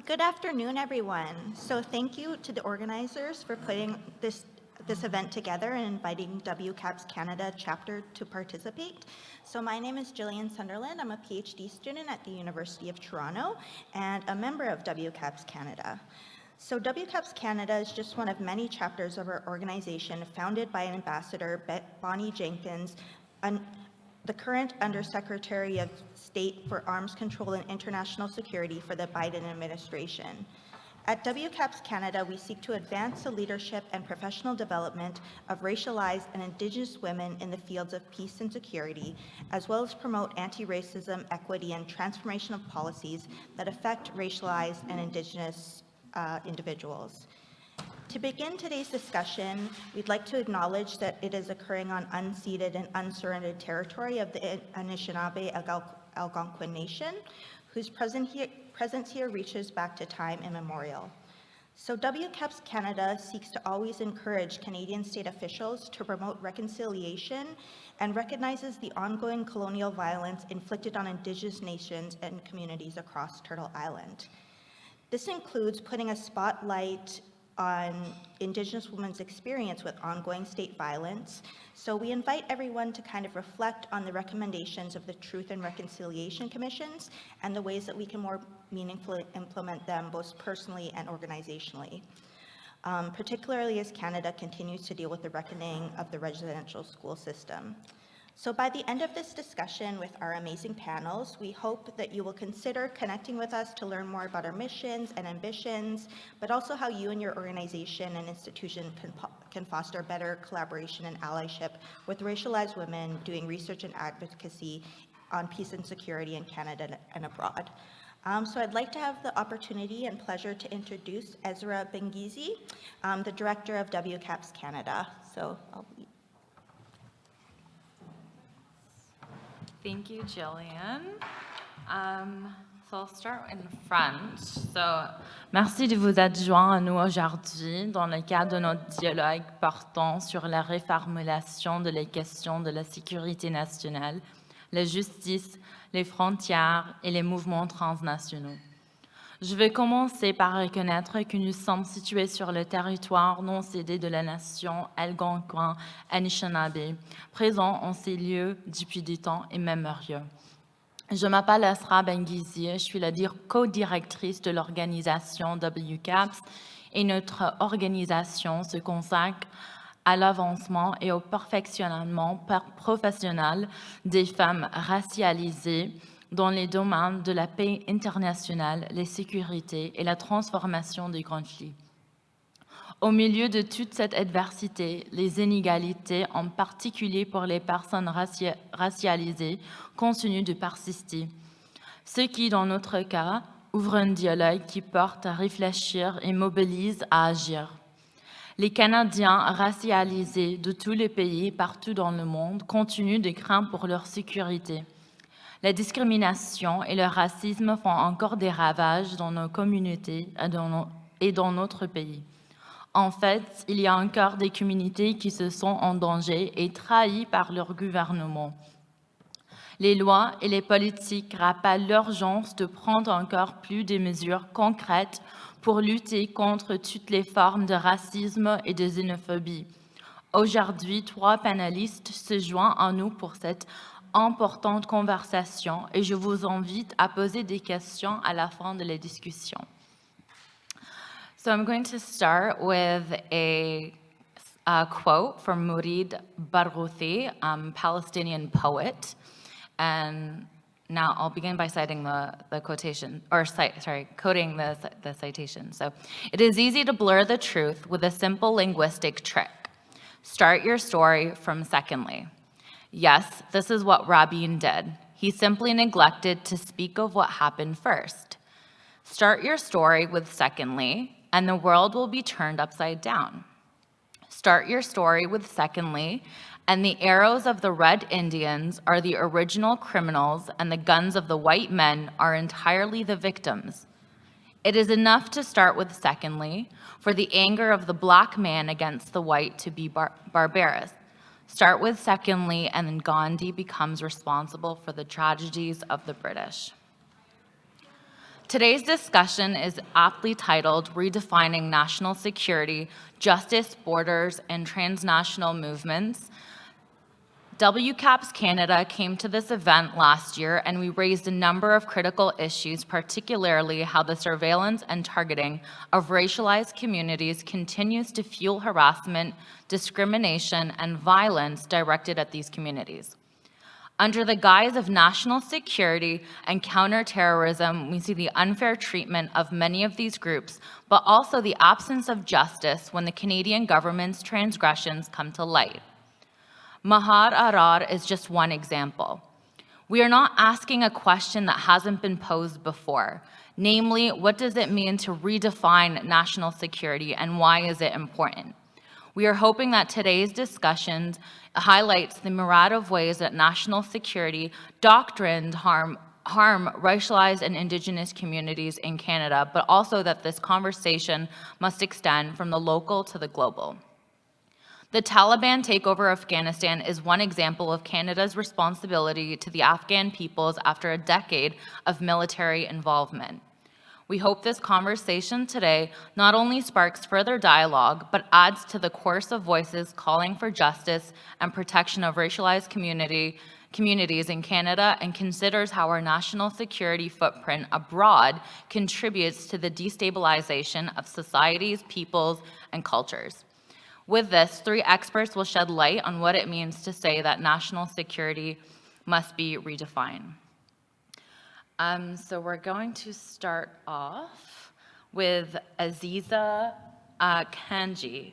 Good afternoon, everyone. So thank you to the organizers for putting this event together and inviting WCAPS Canada chapter to participate. So my name is Jillian Sunderland. I'm a PhD student at the University of Toronto and a member of WCAPS Canada. So WCAPS Canada is just one of many chapters of our organization founded by Ambassador Bonnie Jenkins, the current Undersecretary of State for Arms Control and International Security for the Biden administration. At WCAPS Canada, we seek to advance the leadership and professional development of racialized and Indigenous women in the fields of peace and security, as well as promote anti-racism, equity, and transformational policies that affect racialized and Indigenous individuals. To begin today's discussion, we'd like to acknowledge that it is occurring on unceded and unsurrendered territory of the Anishinaabe Algonquin Nation, whose presence here reaches back to time immemorial. So WCAPS Canada seeks to always encourage Canadian state officials to promote reconciliation and recognizes the ongoing colonial violence inflicted on Indigenous nations and communities across Turtle Island. This includes putting a spotlight on Indigenous women's experience with ongoing state violence. So we invite everyone to kind of reflect on the recommendations of the Truth and Reconciliation Commissions and the ways that we can more meaningfully implement them both personally and organizationally, particularly as Canada continues to deal with the reckoning of the residential school system. So by the end of this discussion with our amazing panels, we hope that you will consider connecting with us to learn more about our missions and ambitions, but also how you and your organization and institution can foster better collaboration and allyship with racialized women doing research and advocacy on peace and security in Canada and abroad. So I'd like to have the opportunity and pleasure to introduce Esra Bengizi, the director of WCAPS Canada. So Thank you, Jillian. So I'll start in front. So, merci de vous être joints à nous aujourd'hui dans le cadre de notre dialogue portant sur la reformulation de les questions de la sécurité nationale, la justice, les frontières et les mouvements transnationaux. Je vais commencer par reconnaître que nous sommes situés sur le territoire non cédé de la nation algonquin Anishinaabe, présent en ces lieux depuis des temps immémoriaux. Je m'appelle Esra Bengizi, je suis la co-directrice de l'organisation WCAPS et notre organisation se consacre à l'avancement et au perfectionnement professionnel des femmes racialisées dans les domaines de la paix internationale, la sécurité et la transformation des conflits. Au milieu de toute cette adversité, les inégalités, en particulier pour les personnes racialisées, continuent de persister. Ce qui, dans notre cas, ouvre un dialogue qui porte à réfléchir et mobilise à agir. Les Canadiens racialisés de tous les pays partout dans le monde continuent de craindre pour leur sécurité. La discrimination et le racisme font encore des ravages dans nos communautés et dans notre pays. En fait, il y a encore des communautés qui se sont en danger et trahies par leur gouvernement. Les lois et les politiques rappellent l'urgence de prendre encore plus de mesures concrètes pour lutter contre toutes les formes de racisme et de xénophobie. Aujourd'hui, 3 panélistes se joignent à nous pour cette importante conversation et je vous invite à poser des questions à la fin de la discussion. So I'm going to start with a quote from Mourid Barghouthi, Palestinian poet, and now I'll begin by citing the quotation, or quoting the citation. So, it is easy to blur the truth with a simple linguistic trick. Start your story from secondly. Yes, this is what Rabin did. He simply neglected to speak of what happened first. Start your story with secondly, and the world will be turned upside down. Start your story with secondly, and the arrows of the Red Indians are the original criminals, and the guns of the white men are entirely the victims. It is enough to start with secondly, for the anger of the black man against the white to be barbarous. Start with secondly, and then Gandhi becomes responsible for the tragedies of the British. Today's discussion is aptly titled Redefining National Security, Justice, Borders, and Transnational Movements. WCAPS Canada came to this event last year, and we raised a number of critical issues, particularly how the surveillance and targeting of racialized communities continues to fuel harassment, discrimination, and violence directed at these communities. Under the guise of national security and counterterrorism, we see the unfair treatment of many of these groups, but also the absence of justice when the Canadian government's transgressions come to light. Mahad Arar is just one example. We are not asking a question that hasn't been posed before, namely, what does it mean to redefine national security and why is it important? We are hoping that today's discussion highlights the myriad of ways that national security doctrines harm racialized and Indigenous communities in Canada, but also that this conversation must extend from the local to the global. The Taliban takeover of Afghanistan is one example of Canada's responsibility to the Afghan peoples after a decade of military involvement. We hope this conversation today not only sparks further dialogue, but adds to the chorus of voices calling for justice and protection of racialized communities in Canada, and considers how our national security footprint abroad contributes to the destabilization of societies, peoples, and cultures. With this, 3 experts will shed light on what it means to say that national security must be redefined. So we're going to start off with Azeezah Kanji.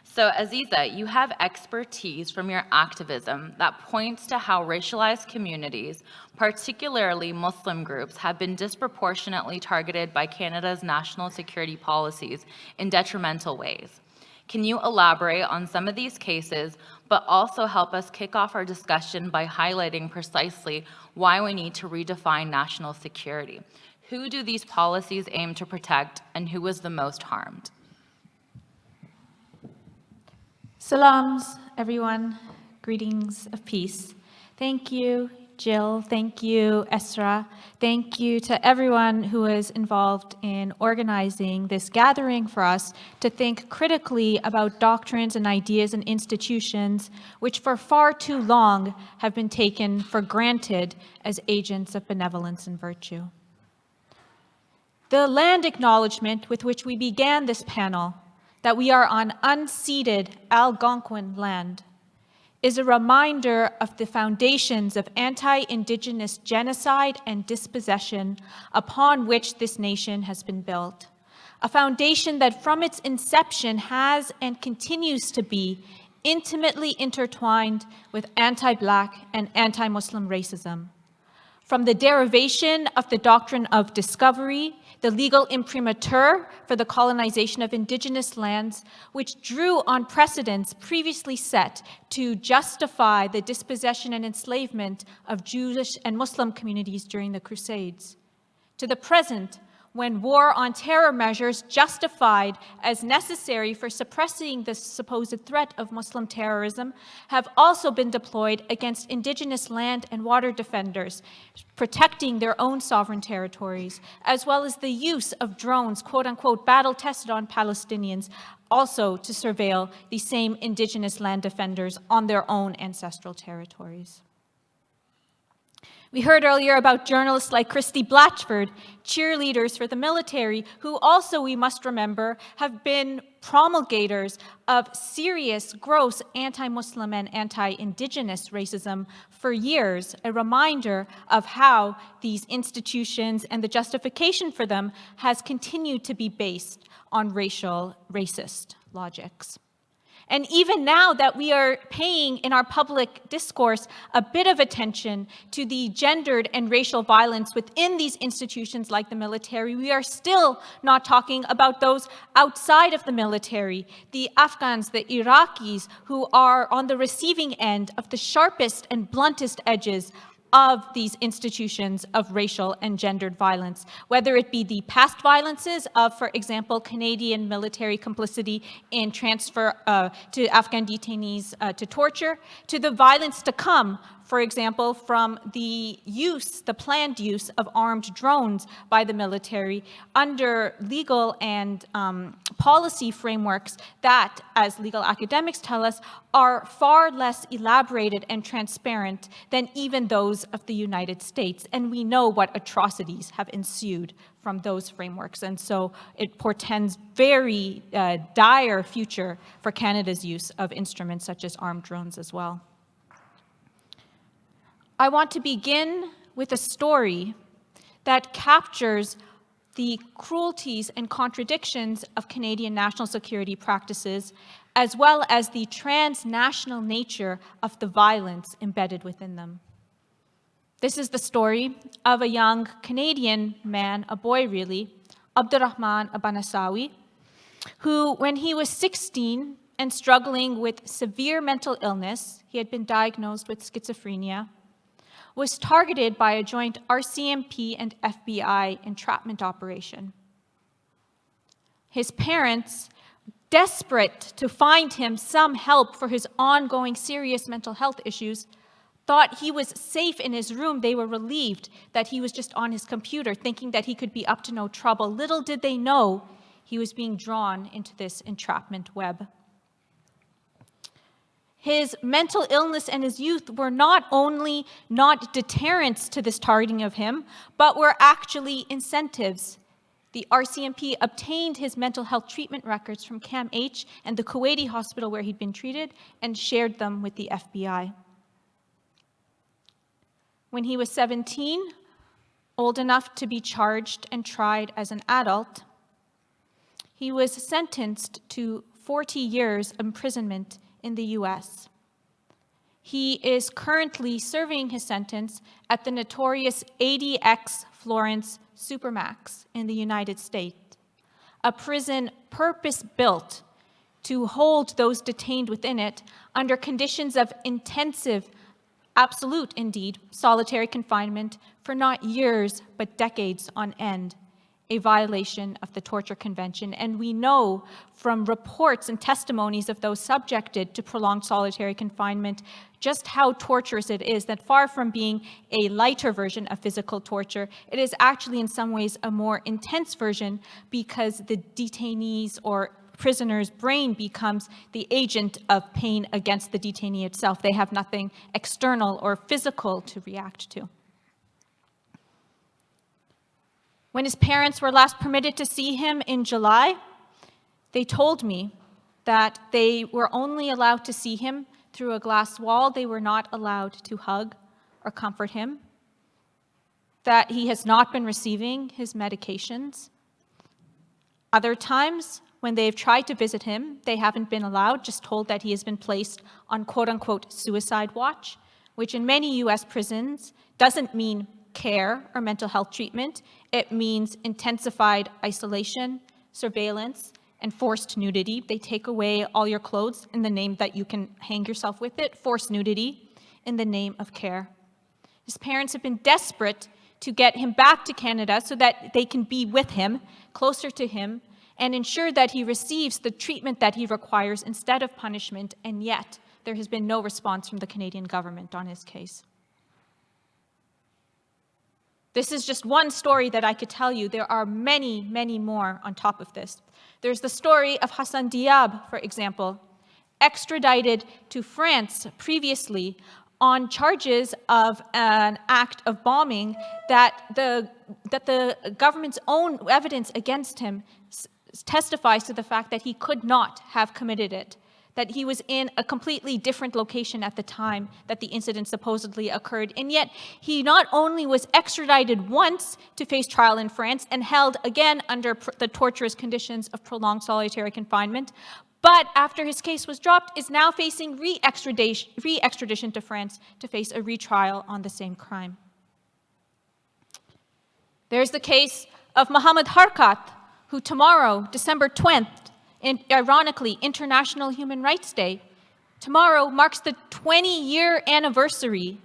So Azeezah, you have expertise from your activism that points to how racialized communities, particularly Muslim groups, have been disproportionately targeted by Canada's national security policies in detrimental ways. Can you elaborate on some of these cases, but also help us kick off our discussion by highlighting precisely why we need to redefine national security? Who do these policies aim to protect, and who is the most harmed? Salams, everyone. Greetings of peace. Thank you, Jill. Thank you, Esra. Thank you to everyone who is involved in organizing this gathering for us to think critically about doctrines and ideas and institutions which for far too long have been taken for granted as agents of benevolence and virtue. The land acknowledgement with which we began this panel, that we are on unceded Algonquin land, is a reminder of the foundations of anti-Indigenous genocide and dispossession upon which this nation has been built. A foundation that from its inception has and continues to be intimately intertwined with anti-Black and anti-Muslim racism. From the derivation of the doctrine of discovery, the legal imprimatur for the colonization of Indigenous lands, which drew on precedents previously set to justify the dispossession and enslavement of Jewish and Muslim communities during the Crusades, to the present, when war on terror measures justified as necessary for suppressing the supposed threat of Muslim terrorism have also been deployed against Indigenous land and water defenders, protecting their own sovereign territories, as well as the use of drones, quote-unquote, battle-tested on Palestinians, also to surveil the same Indigenous land defenders on their own ancestral territories. We heard earlier about journalists like Christy Blatchford, cheerleaders for the military, who also, we must remember, have been promulgators of serious, gross anti-Muslim and anti-Indigenous racism for years, a reminder of how these institutions and the justification for them has continued to be based on racist logics. And even now that we are paying in our public discourse a bit of attention to the gendered and racial violence within these institutions like the military, we are still not talking about those outside of the military, the Afghans, the Iraqis, who are on the receiving end of the sharpest and bluntest edges of these institutions of racial and gendered violence, whether it be the past violences of, for example, Canadian military complicity in transfer to Afghan detainees to torture, to the violence to come, for example, from the planned use of armed drones by the military under legal and policy frameworks that, as legal academics tell us, are far less elaborated and transparent than even those of the United States. And we know what atrocities have ensued from those frameworks. And so it portends very dire future for Canada's use of instruments such as armed drones as well. I want to begin with a story that captures the cruelties and contradictions of Canadian national security practices, as well as the transnational nature of the violence embedded within them. This is the story of a young Canadian man, a boy really, Abdurrahman Abanasawi, who, when he was 16 and struggling with severe mental illness, he had been diagnosed with schizophrenia, was targeted by a joint RCMP and FBI entrapment operation. His parents, desperate to find him some help for his ongoing serious mental health issues, thought he was safe in his room. They were relieved that he was just on his computer, thinking that he could be up to no trouble. Little did they know he was being drawn into this entrapment web. His mental illness and his youth were not only not deterrents to this targeting of him, but were actually incentives. The RCMP obtained his mental health treatment records from Camp H and the Kuwaiti hospital where he'd been treated and shared them with the FBI. When he was 17, old enough to be charged and tried as an adult, he was sentenced to 40 years imprisonment in the US. He is currently serving his sentence at the notorious ADX Florence Supermax in the United States, a prison purpose-built to hold those detained within it under conditions of intensive, absolute indeed, solitary confinement for not years but decades on end, a violation of the Torture Convention. And we know from reports and testimonies of those subjected to prolonged solitary confinement just how torturous it is, that far from being a lighter version of physical torture, it is actually in some ways a more intense version because the detainee's or prisoner's brain becomes the agent of pain against the detainee itself. They have nothing external or physical to react to. When his parents were last permitted to see him in July, they told me that they were only allowed to see him through a glass wall. They were not allowed to hug or comfort him, that he has not been receiving his medications. Other times, when they've tried to visit him, they haven't been allowed, just told that he has been placed on quote-unquote suicide watch, which in many US prisons doesn't mean care or mental health treatment. It means intensified isolation, surveillance, and forced nudity. They take away all your clothes in the name that you can hang yourself with it, forced nudity in the name of care. His parents have been desperate to get him back to Canada so that they can be with him, closer to him, and ensure that he receives the treatment that he requires instead of punishment, and yet there has been no response from the Canadian government on his case. This is just one story that I could tell you. There are many, many more on top of this. There's the story of Hassan Diab, for example, extradited to France previously on charges of an act of bombing that the government's own evidence against him testifies to the fact that he could not have committed it, that he was in a completely different location at the time that the incident supposedly occurred. And yet, he not only was extradited once to face trial in France and held again under the torturous conditions of prolonged solitary confinement, but after his case was dropped, is now facing re-extradition to France to face a retrial on the same crime. There's the case of Mohammed Harkat, who tomorrow, December 20th, ironically, International Human Rights Day, tomorrow marks the 20-year anniversary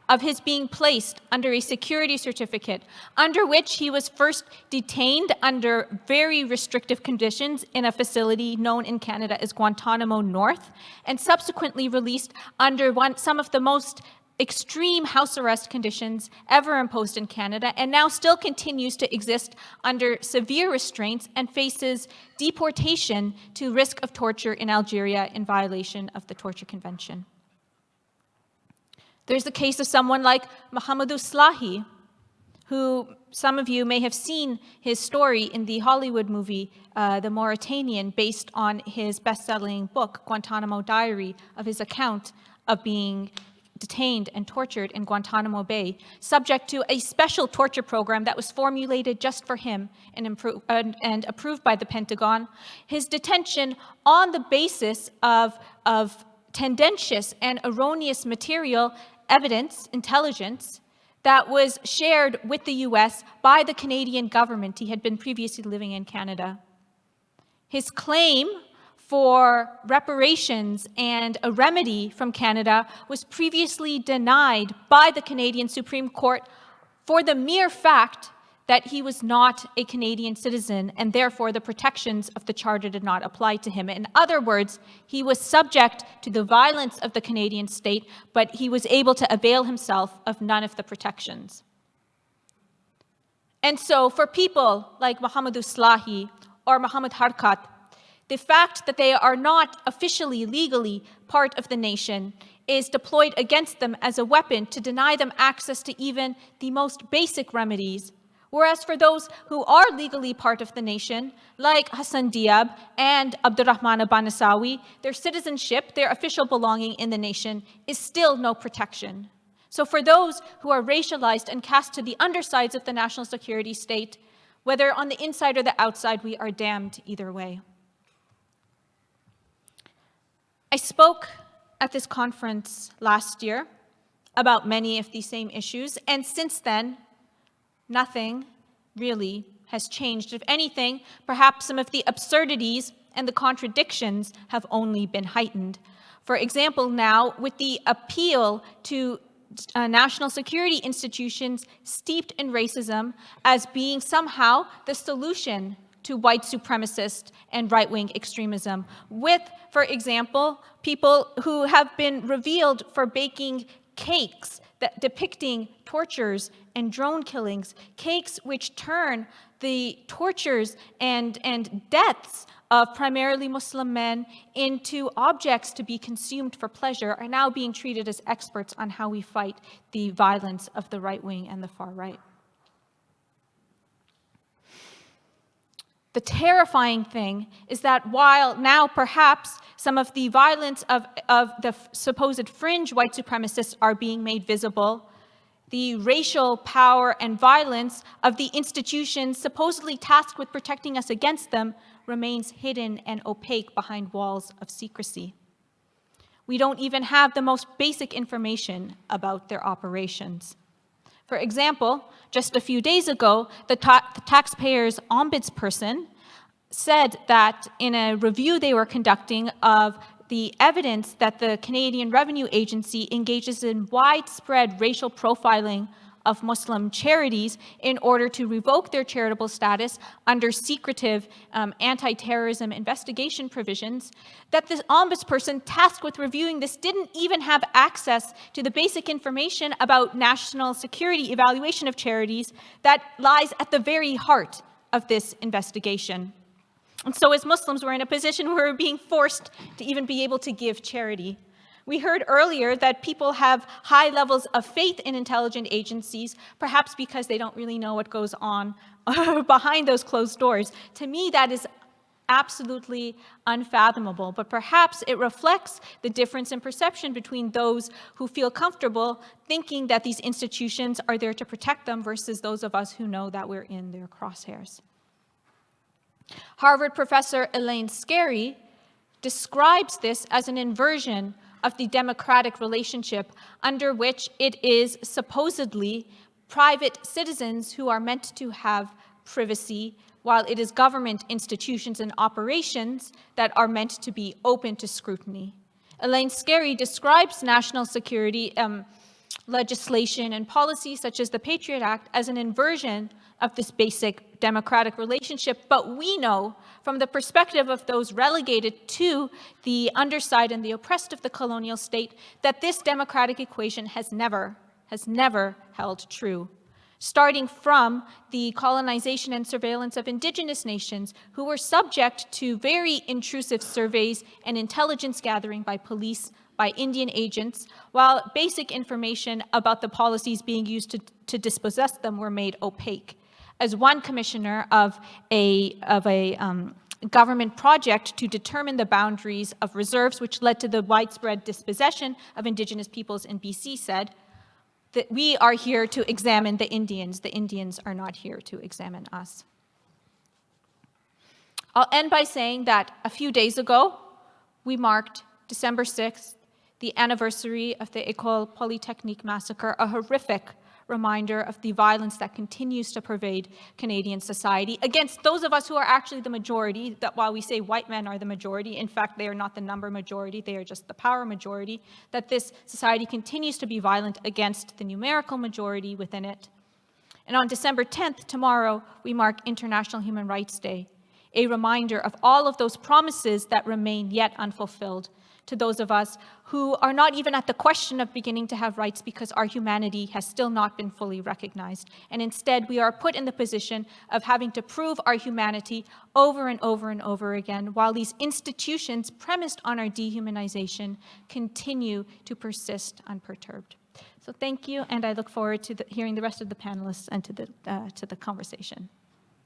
of his being placed under a security certificate, under which he was first detained under very restrictive conditions in a facility known in Canada as Guantanamo North, and subsequently released under some of the most extreme house arrest conditions ever imposed in Canada, and now still continues to exist under severe restraints and faces deportation to risk of torture in Algeria in violation of the Torture Convention. There's the case of someone like Mohamedou Slahi, who some of you may have seen his story in the Hollywood movie, The Mauritanian, based on his best-selling book, Guantanamo Diary, of his account of being detained and tortured in Guantanamo Bay, subject to a special torture program that was formulated just for him and approved by the Pentagon. His detention on the basis of tendentious and erroneous material, evidence, intelligence, that was shared with the US by the Canadian government. He had been previously living in Canada. His claim for reparations and a remedy from Canada was previously denied by the Canadian Supreme Court for the mere fact that he was not a Canadian citizen, and therefore the protections of the Charter did not apply to him. In other words, he was subject to the violence of the Canadian state, but he was able to avail himself of none of the protections. And so for people like Mohamedou Slahi or Mohamed Harkat, the fact that they are not officially, legally part of the nation is deployed against them as a weapon to deny them access to even the most basic remedies. Whereas for those who are legally part of the nation, like Hassan Diab and Abdurrahman Abanasawi, their citizenship, their official belonging in the nation, is still no protection. So for those who are racialized and cast to the undersides of the national security state, whether on the inside or the outside, we are damned either way. I spoke at this conference last year about many of these same issues, and since then, nothing really has changed. If anything, perhaps some of the absurdities and the contradictions have only been heightened. For example, now, with the appeal to national security institutions steeped in racism as being somehow the solution to white supremacist and right-wing extremism, with, for example, people who have been revealed for baking cakes that depicting tortures and drone killings, cakes which turn the tortures and deaths of primarily Muslim men into objects to be consumed for pleasure, are now being treated as experts on how we fight the violence of the right wing and the far right. The terrifying thing is that while now perhaps some of the violence of the supposed fringe white supremacists are being made visible, the racial power and violence of the institutions supposedly tasked with protecting us against them remains hidden and opaque behind walls of secrecy. We don't even have the most basic information about their operations. For example, just a few days ago, the taxpayers' ombudsperson said that in a review they were conducting of the evidence that the Canadian Revenue Agency engages in widespread racial profiling of Muslim charities in order to revoke their charitable status under secretive anti-terrorism investigation provisions, that this ombudsperson tasked with reviewing this didn't even have access to the basic information about national security evaluation of charities that lies at the very heart of this investigation. And so as Muslims, we're in a position where we're being forced to even be able to give charity. We heard earlier that people have high levels of faith in intelligence agencies, perhaps because they don't really know what goes on behind those closed doors. To me, that is absolutely unfathomable, but perhaps it reflects the difference in perception between those who feel comfortable thinking that these institutions are there to protect them versus those of us who know that we're in their crosshairs. Harvard professor Elaine Scarry describes this as an inversion of the democratic relationship under which it is supposedly private citizens who are meant to have privacy, while it is government institutions and operations that are meant to be open to scrutiny. Elaine Scarry describes national security legislation and policy such as the Patriot Act as an inversion of this basic democratic relationship. But we know from the perspective of those relegated to the underside and the oppressed of the colonial state that this democratic equation has never held true. Starting from the colonization and surveillance of indigenous nations who were subject to very intrusive surveys and intelligence gathering by police, by Indian agents, while basic information about the policies being used to dispossess them were made opaque. As one commissioner of a government project to determine the boundaries of reserves, which led to the widespread dispossession of indigenous peoples in BC, said that we are here to examine the Indians are not here to examine us. I'll end by saying that a few days ago, we marked December 6th, the anniversary of the École Polytechnique massacre, a horrific reminder of the violence that continues to pervade Canadian society against those of us who are actually the majority, that while we say white men are the majority, in fact, they are not the number majority, they are just the power majority, that this society continues to be violent against the numerical majority within it. And on December 10th, tomorrow, we mark International Human Rights Day, a reminder of all of those promises that remain yet unfulfilled to those of us who are not even at the question of beginning to have rights because our humanity has still not been fully recognized. And instead, we are put in the position of having to prove our humanity over and over and over again, while these institutions premised on our dehumanization continue to persist unperturbed. So thank you, and I look forward to hearing the rest of the panelists and to the conversation.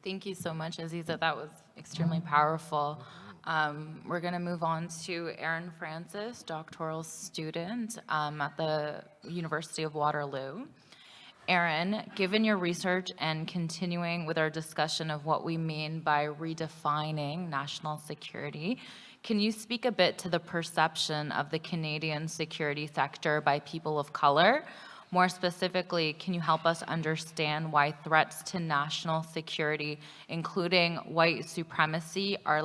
Thank you so much, Azeezah. That was extremely powerful. We're going to move on to Erin Francis, doctoral student at the University of Waterloo. Erin, given your research and continuing with our discussion of what we mean by redefining national security, can you speak a bit to the perception of the Canadian security sector by people of color? More specifically, can you help us understand why threats to national security, including white supremacy, are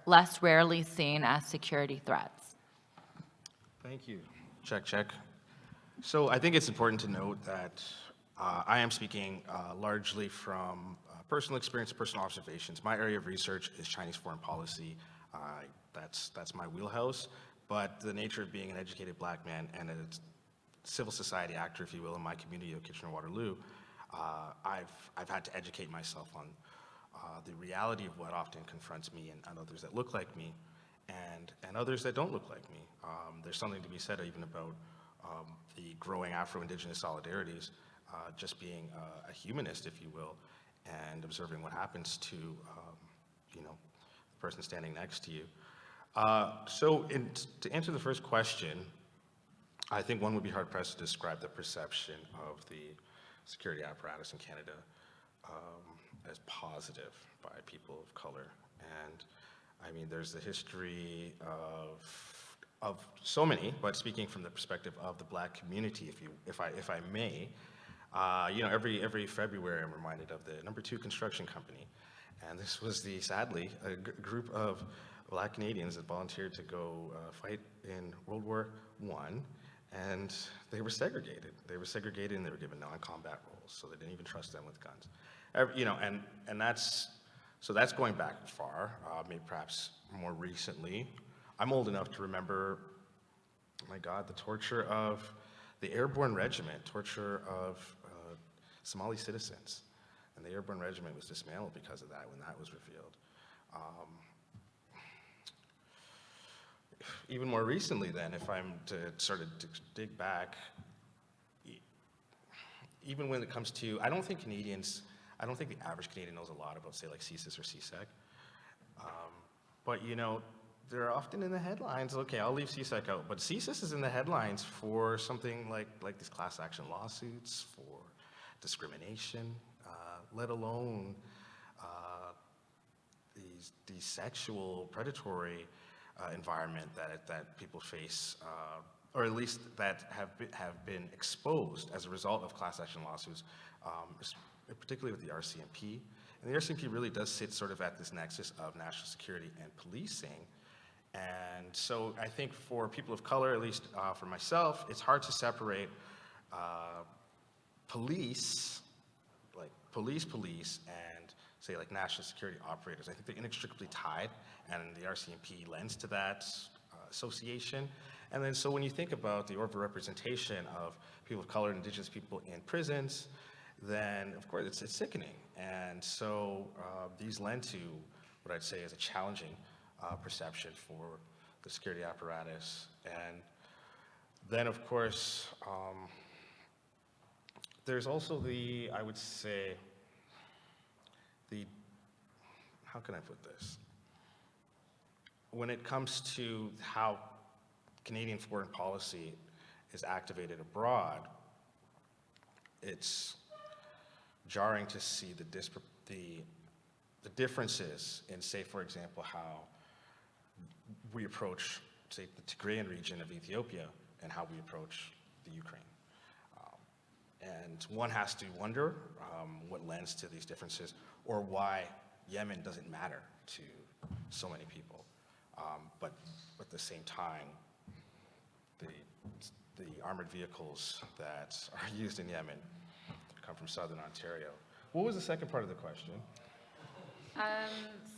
less rarely seen as security threats? Thank you. Check. So I think it's important to note that I am speaking largely from personal experience, personal observations. My area of research is Chinese foreign policy. That's my wheelhouse. But the nature of being an educated black man and a civil society actor, if you will, in my community of Kitchener-Waterloo, I've had to educate myself on the reality of what often confronts me and others that look like me, and others that don't look like me. There's something to be said even about the growing Afro-Indigenous solidarities, just being a humanist, if you will, and observing what happens to the person standing next to you. To answer the first question, I think one would be hard-pressed to describe the perception of the security apparatus in Canada as positive by people of color. And I mean, there's the history of so many, but speaking from the perspective of the black community, if I may, every February I'm reminded of the No. 2 construction company. And this was sadly, a group of black Canadians that volunteered to go fight in World War I. And they were segregated. And they were given non-combat roles, so they didn't even trust them with guns. And that's going back far, maybe perhaps more recently. I'm old enough to remember, oh my God, the torture of the Airborne Regiment, torture of Somali citizens. And the Airborne Regiment was dismantled because of that when that was revealed. Even more recently then, if I'm to sort of dig back, even when it comes to, I don't think the average Canadian knows a lot about, say, like CSIS or CSEC. But they're often in the headlines. Okay, I'll leave CSEC out, but CSIS is in the headlines for something like these class action lawsuits, for discrimination, let alone these sexual predatory environment that people face, or at least that have been exposed as a result of class action lawsuits, particularly with the RCMP. And the RCMP really does sit sort of at this nexus of national security and policing. And so I think for people of color, at least for myself, it's hard to separate police, like police, and say like national security operators. I think they're inextricably tied, and the RCMP lends to that association. And then so when you think about the overrepresentation of people of color and indigenous people in prisons, then of course it's sickening. And so these lend to what I'd say is a challenging perception for the security apparatus. And then of course, there's also I would say, how can I put this? When it comes to how Canadian foreign policy is activated abroad, it's jarring to see the differences in, say, for example, how we approach, say, the Tigrayan region of Ethiopia and how we approach the Ukraine. And one has to wonder what lends to these differences, or why Yemen doesn't matter to so many people. But at the same time, the armored vehicles that are used in Yemen come from southern Ontario. What was the second part of the question?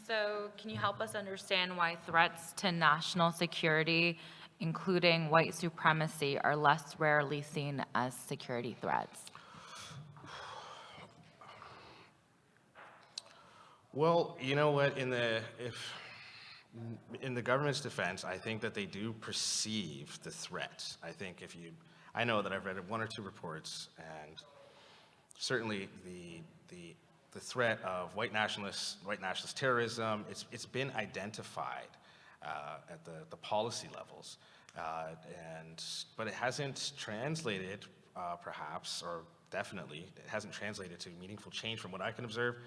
So can you help us understand why threats to national security, including white supremacy, are less rarely seen as security threats? Well, you know what, in the government's defense, I think that they do perceive the threat. I know that I've read one or two reports, and certainly the threat of white nationalist terrorism, it's been identified at the policy levels, but it hasn't translated, perhaps, or definitely, it hasn't translated to meaningful change from what I can observe.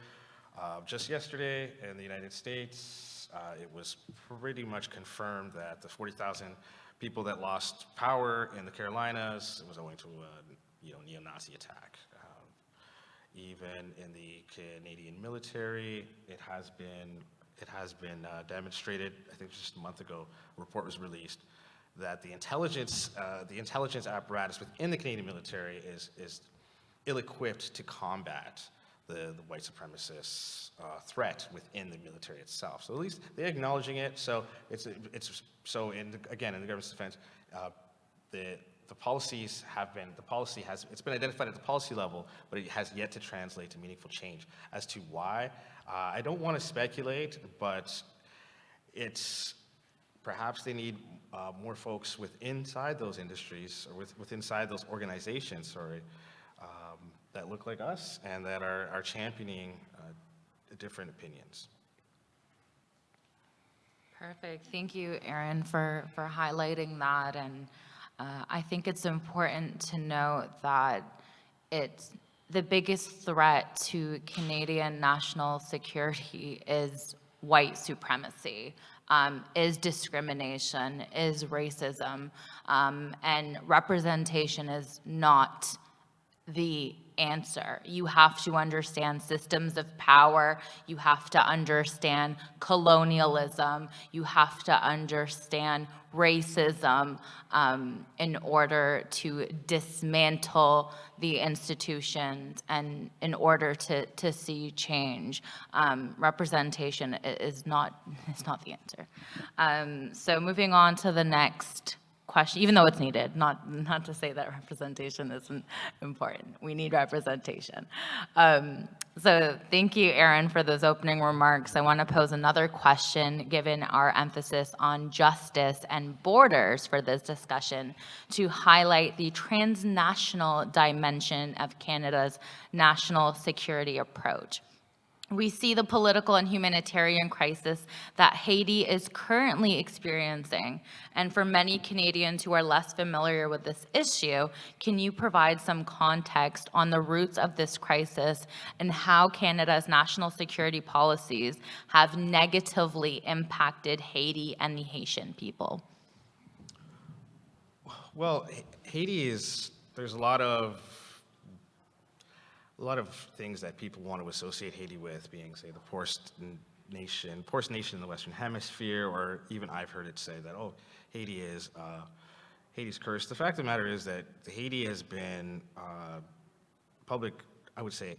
Just yesterday in the United States, it was pretty much confirmed that the 40,000 people that lost power in the Carolinas was owing to a neo-Nazi attack. Even in the Canadian military, it has been demonstrated. I think just a month ago, a report was released that the intelligence apparatus within the Canadian military is ill-equipped to combat the white supremacist threat within the military itself. So at least they're acknowledging it. So it's in the government's defense, the policy has been identified at the policy level, but it has yet to translate to meaningful change. As to why, I don't want to speculate, but it's perhaps they need more folks inside those industries, or inside those organizations, that look like us and that are championing different opinions. Perfect. Thank you, Aaron, for highlighting that. And I think it's important to note that the biggest threat to Canadian national security is white supremacy, is discrimination, is racism, and representation is not the answer. You have to understand systems of power. You have to understand colonialism. You have to understand racism in order to dismantle the institutions and in order to see change. Representation is not the answer. So moving on to the next question, even though it's needed, not to say that representation isn't important. We need representation. So thank you, Aaron, for those opening remarks. I want to pose another question, given our emphasis on justice and borders for this discussion, to highlight the transnational dimension of Canada's national security approach. We see the political and humanitarian crisis that Haiti is currently experiencing. And for many Canadians who are less familiar with this issue, can you provide some context on the roots of this crisis and how Canada's national security policies have negatively impacted Haiti and the Haitian people? Well, Haiti there's a lot of things that people want to associate Haiti with, being, say, the poorest nation, poorest nation in the Western Hemisphere, or even I've heard it say that, oh, Haiti is Haiti's cursed. The fact of the matter is that Haiti has been I would say,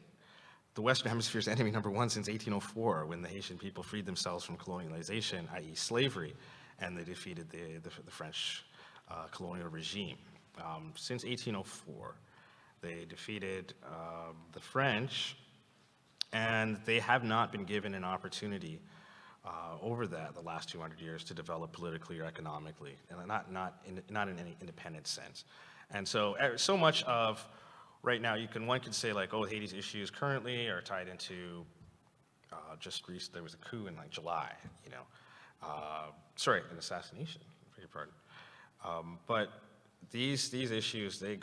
the Western Hemisphere's enemy number one since 1804, when the Haitian people freed themselves from colonialization, i.e. slavery, and they defeated the French colonial regime. Since 1804, they defeated the French, and they have not been given an opportunity over the last 200 years to develop politically or economically, and not in any independent sense. And so much of right now, one could say like, oh, Haiti's issues currently are tied into there was a coup in like July, an assassination, I beg your pardon. But these issues, they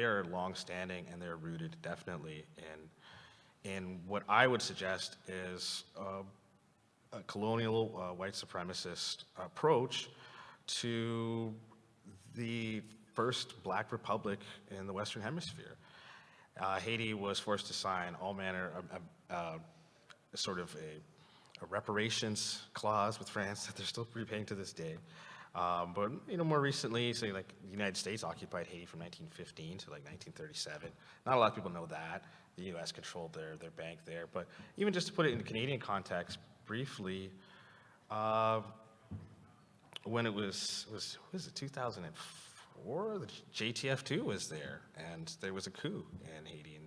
are long-standing, and they're rooted definitely in what I would suggest is a colonial white supremacist approach to the first Black republic in the Western Hemisphere. Haiti was forced to sign all manner of sort of a reparations clause with France that they're still repaying to this day. But more recently, say like the United States occupied Haiti from 1915 to like 1937. Not a lot of people know that. The U.S. controlled their bank there. But even just to put it into Canadian context briefly, when it was 2004, the JTF2 was there, and there was a coup in Haiti,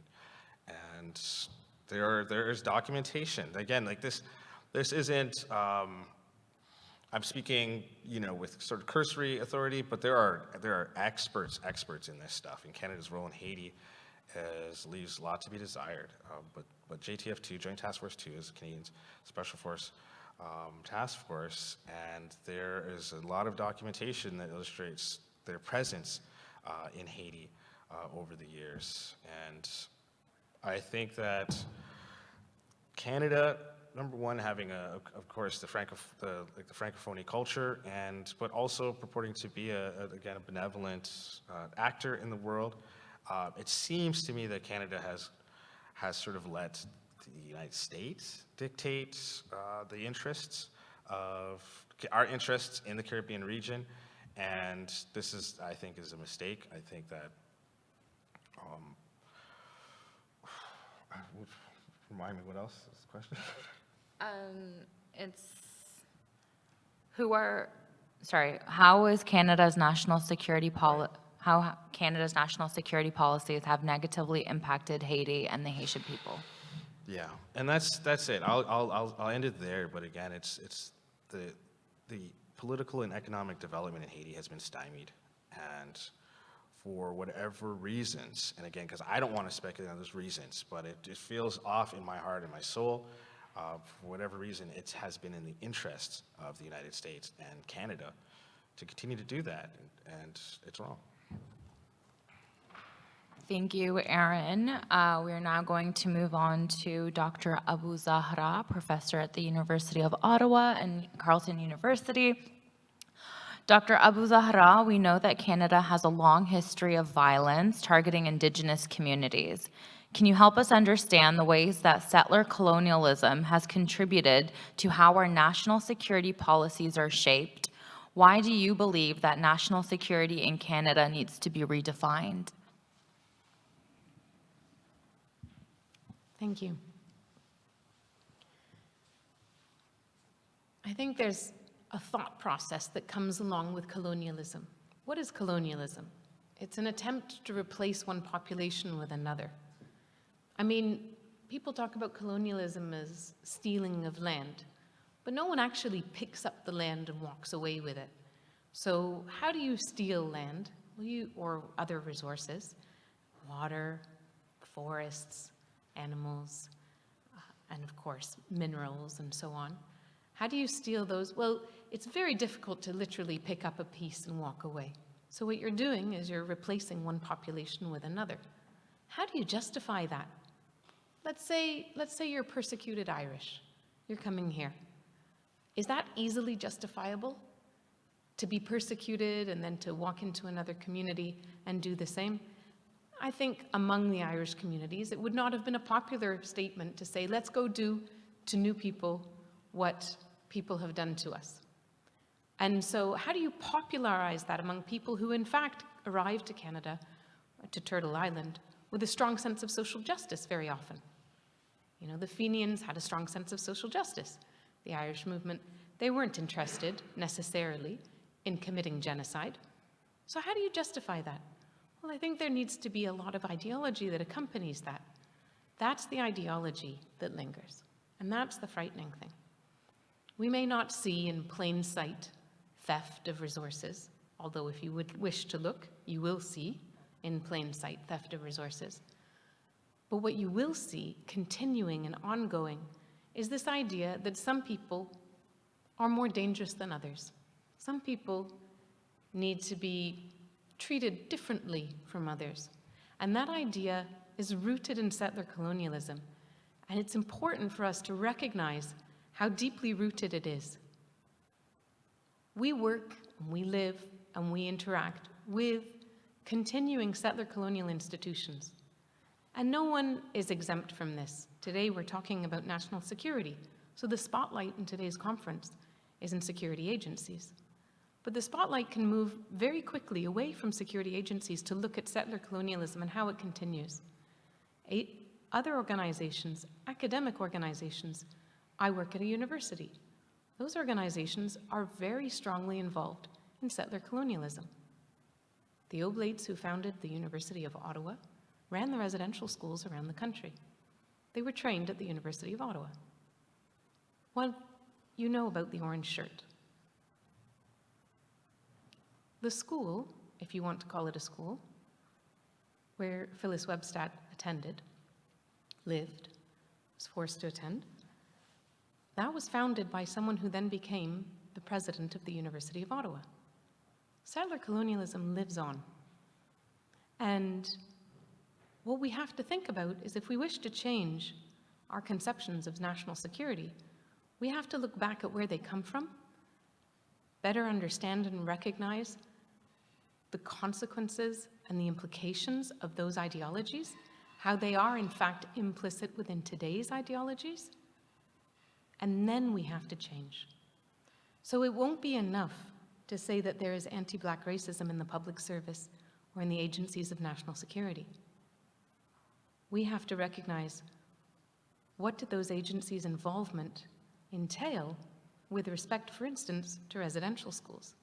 and there is documentation. Again, like this isn't. I'm speaking, with sort of cursory authority, but there are experts in this stuff. And Canada's role in Haiti leaves a lot to be desired. But JTF2, Joint Task Force 2, is a Canadian Special Force task force, and there is a lot of documentation that illustrates their presence in Haiti over the years. And I think that Canada, number one, having of course the Francophone culture, but also purporting to be a benevolent actor in the world. It seems to me that Canada has sort of let the United States dictate the interests of our interests in the Caribbean region, and this I think is a mistake. I think that remind me, what else is the question? How is Canada's national security how Canada's national security policies have negatively impacted Haiti and the Haitian people? Yeah, and that's it. I'll end it there. But again, it's the political and economic development in Haiti has been stymied, and for whatever reasons, and again, because I don't want to speculate on those reasons, but it feels off in my heart and my soul. For whatever reason, it has been in the interests of the United States and Canada to continue to do that, and it's wrong. Thank you, Aaron. We are now going to move on to Dr. Abu-Zahra, professor at the University of Ottawa and Carleton University. Dr. Abu-Zahra, we know that Canada has a long history of violence targeting Indigenous communities. Can you help us understand the ways that settler colonialism has contributed to how our national security policies are shaped? Why do you believe that national security in Canada needs to be redefined? Thank you. I think there's a thought process that comes along with colonialism. What is colonialism? It's an attempt to replace one population with another. I mean, people talk about colonialism as stealing of land, but no one actually picks up the land and walks away with it. So how do you steal land, or other resources? Water, forests, animals, and of course, minerals and so on. How do you steal those? Well, it's very difficult to literally pick up a piece and walk away. So what you're doing is you're replacing one population with another. How do you justify that? Let's say you're persecuted Irish. You're coming here. Is that easily justifiable? To be persecuted and then to walk into another community and do the same? I think among the Irish communities, it would not have been a popular statement to say, let's go do to new people what people have done to us. And so how do you popularize that among people who in fact arrived to Canada, to Turtle Island, with a strong sense of social justice very often? You know, the Fenians had a strong sense of social justice. The Irish movement, they weren't interested necessarily in committing genocide. So how do you justify that? Well, I think there needs to be a lot of ideology that accompanies that. That's the ideology that lingers, and that's the frightening thing. We may not see in plain sight theft of resources, although if you would wish to look, you will see in plain sight theft of resources. But what you will see, continuing and ongoing, is this idea that some people are more dangerous than others. Some people need to be treated differently from others. And that idea is rooted in settler colonialism. And it's important for us to recognize how deeply rooted it is. We work, and we live, and we interact with continuing settler colonial institutions. And no one is exempt from this. Today we're talking about national security. So the spotlight in today's conference is in security agencies. But the spotlight can move very quickly away from security agencies to look at settler colonialism and how it continues. Other organizations, academic organizations, I work at a university. Those organizations are very strongly involved in settler colonialism. The Oblates, who founded the University of Ottawa, ran the residential schools around the country. They were trained at the University of Ottawa. Well, you know about the orange shirt. The school, if you want to call it a school, where Phyllis Webstad attended, lived, was forced to attend, that was founded by someone who then became the president of the University of Ottawa. Settler colonialism lives on. And what we have to think about is if we wish to change our conceptions of national security, we have to look back at where they come from, better understand and recognize the consequences and the implications of those ideologies, how they are in fact implicit within today's ideologies, and then we have to change. So it won't be enough to say that there is anti-Black racism in the public service or in the agencies of national security. We have to recognize what did those agencies' involvement entail with respect, for instance, to residential schools.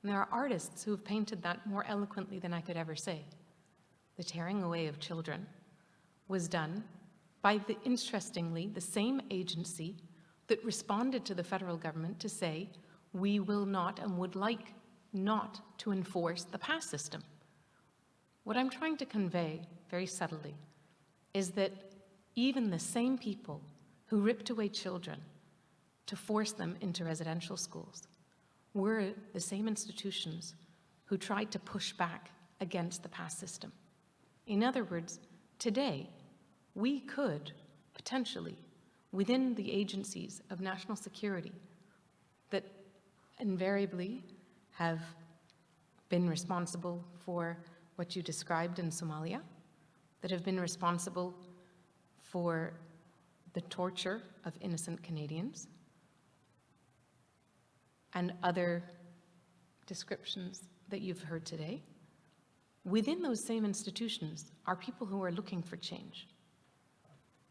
And there are artists who have painted that more eloquently than I could ever say. The tearing away of children was done by, interestingly, the same agency that responded to the federal government to say, we will not and would like not to enforce the pass system. What I'm trying to convey, very subtly, is that even the same people who ripped away children to force them into residential schools were the same institutions who tried to push back against the pass system. In other words, today, we could potentially, within the agencies of national security that invariably have been responsible for what you described in Somalia, that have been responsible for the torture of innocent Canadians, and other descriptions that you've heard today, within those same institutions are people who are looking for change.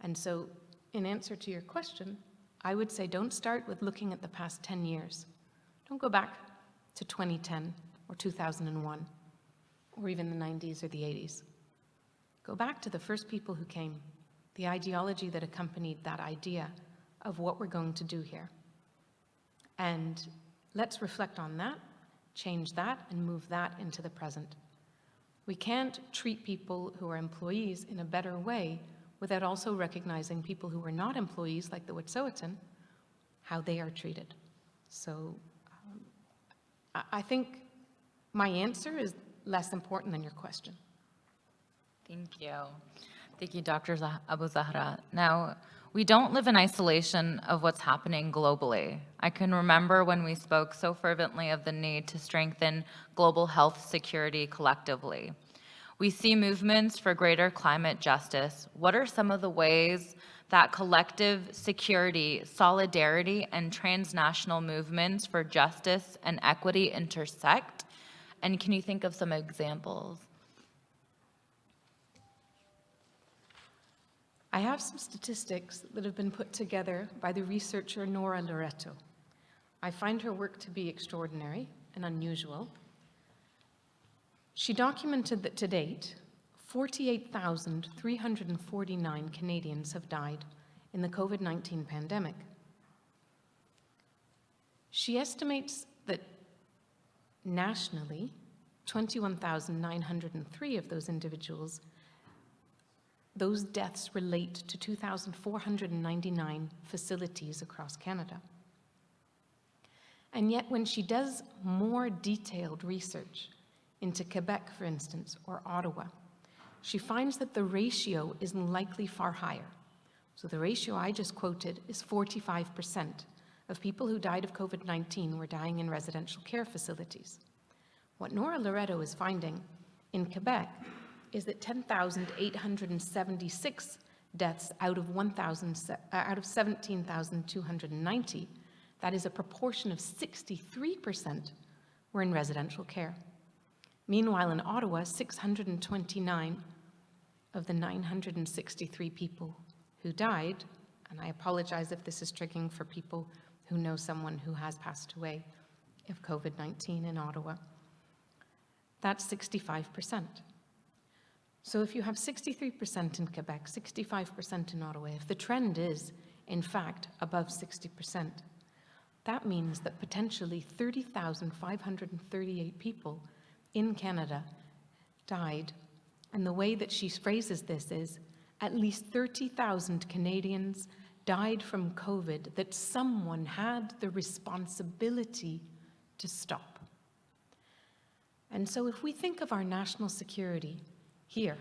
And so, in answer to your question, I would say don't start with looking at the past 10 years. Don't go back to 2010 or 2001, or even the 90s or the 80s. Go back to the first people who came, the ideology that accompanied that idea of what we're going to do here. And let's reflect on that, change that, and move that into the present. We can't treat people who are employees in a better way without also recognizing people who are not employees, like the Wet'suwet'en, how they are treated. So I think my answer is less important than your question. Thank you. Thank you, Dr. Abu-Zahra. Now, we don't live in isolation of what's happening globally. I can remember when we spoke so fervently of the need to strengthen global health security collectively. We see movements for greater climate justice. What are some of the ways that collective security, solidarity, and transnational movements for justice and equity intersect? And can you think of some examples? I have some statistics that have been put together by the researcher Nora Loreto. I find her work to be extraordinary and unusual. She documented that to date, 48,349 Canadians have died in the COVID-19 pandemic. She estimates that nationally, 21,903 of those individuals, those deaths relate to 2,499 facilities across Canada. And yet when she does more detailed research into Quebec, for instance, or Ottawa, she finds that the ratio is likely far higher. So the ratio I just quoted is 45% of people who died of COVID-19 were dying in residential care facilities. What Nora Loreto is finding in Quebec is that 10,876 deaths out of 17,290, that is a proportion of 63%, were in residential care. Meanwhile, in Ottawa, 629 of the 963 people who died, and I apologize if this is triggering for people who know someone who has passed away of COVID-19 in Ottawa, that's 65%. So if you have 63% in Quebec, 65% in Ottawa, if the trend is, in fact, above 60%, that means that potentially 30,538 people in Canada died. And the way that she phrases this is, at least 30,000 Canadians died from COVID that someone had the responsibility to stop. And so if we think of our national security here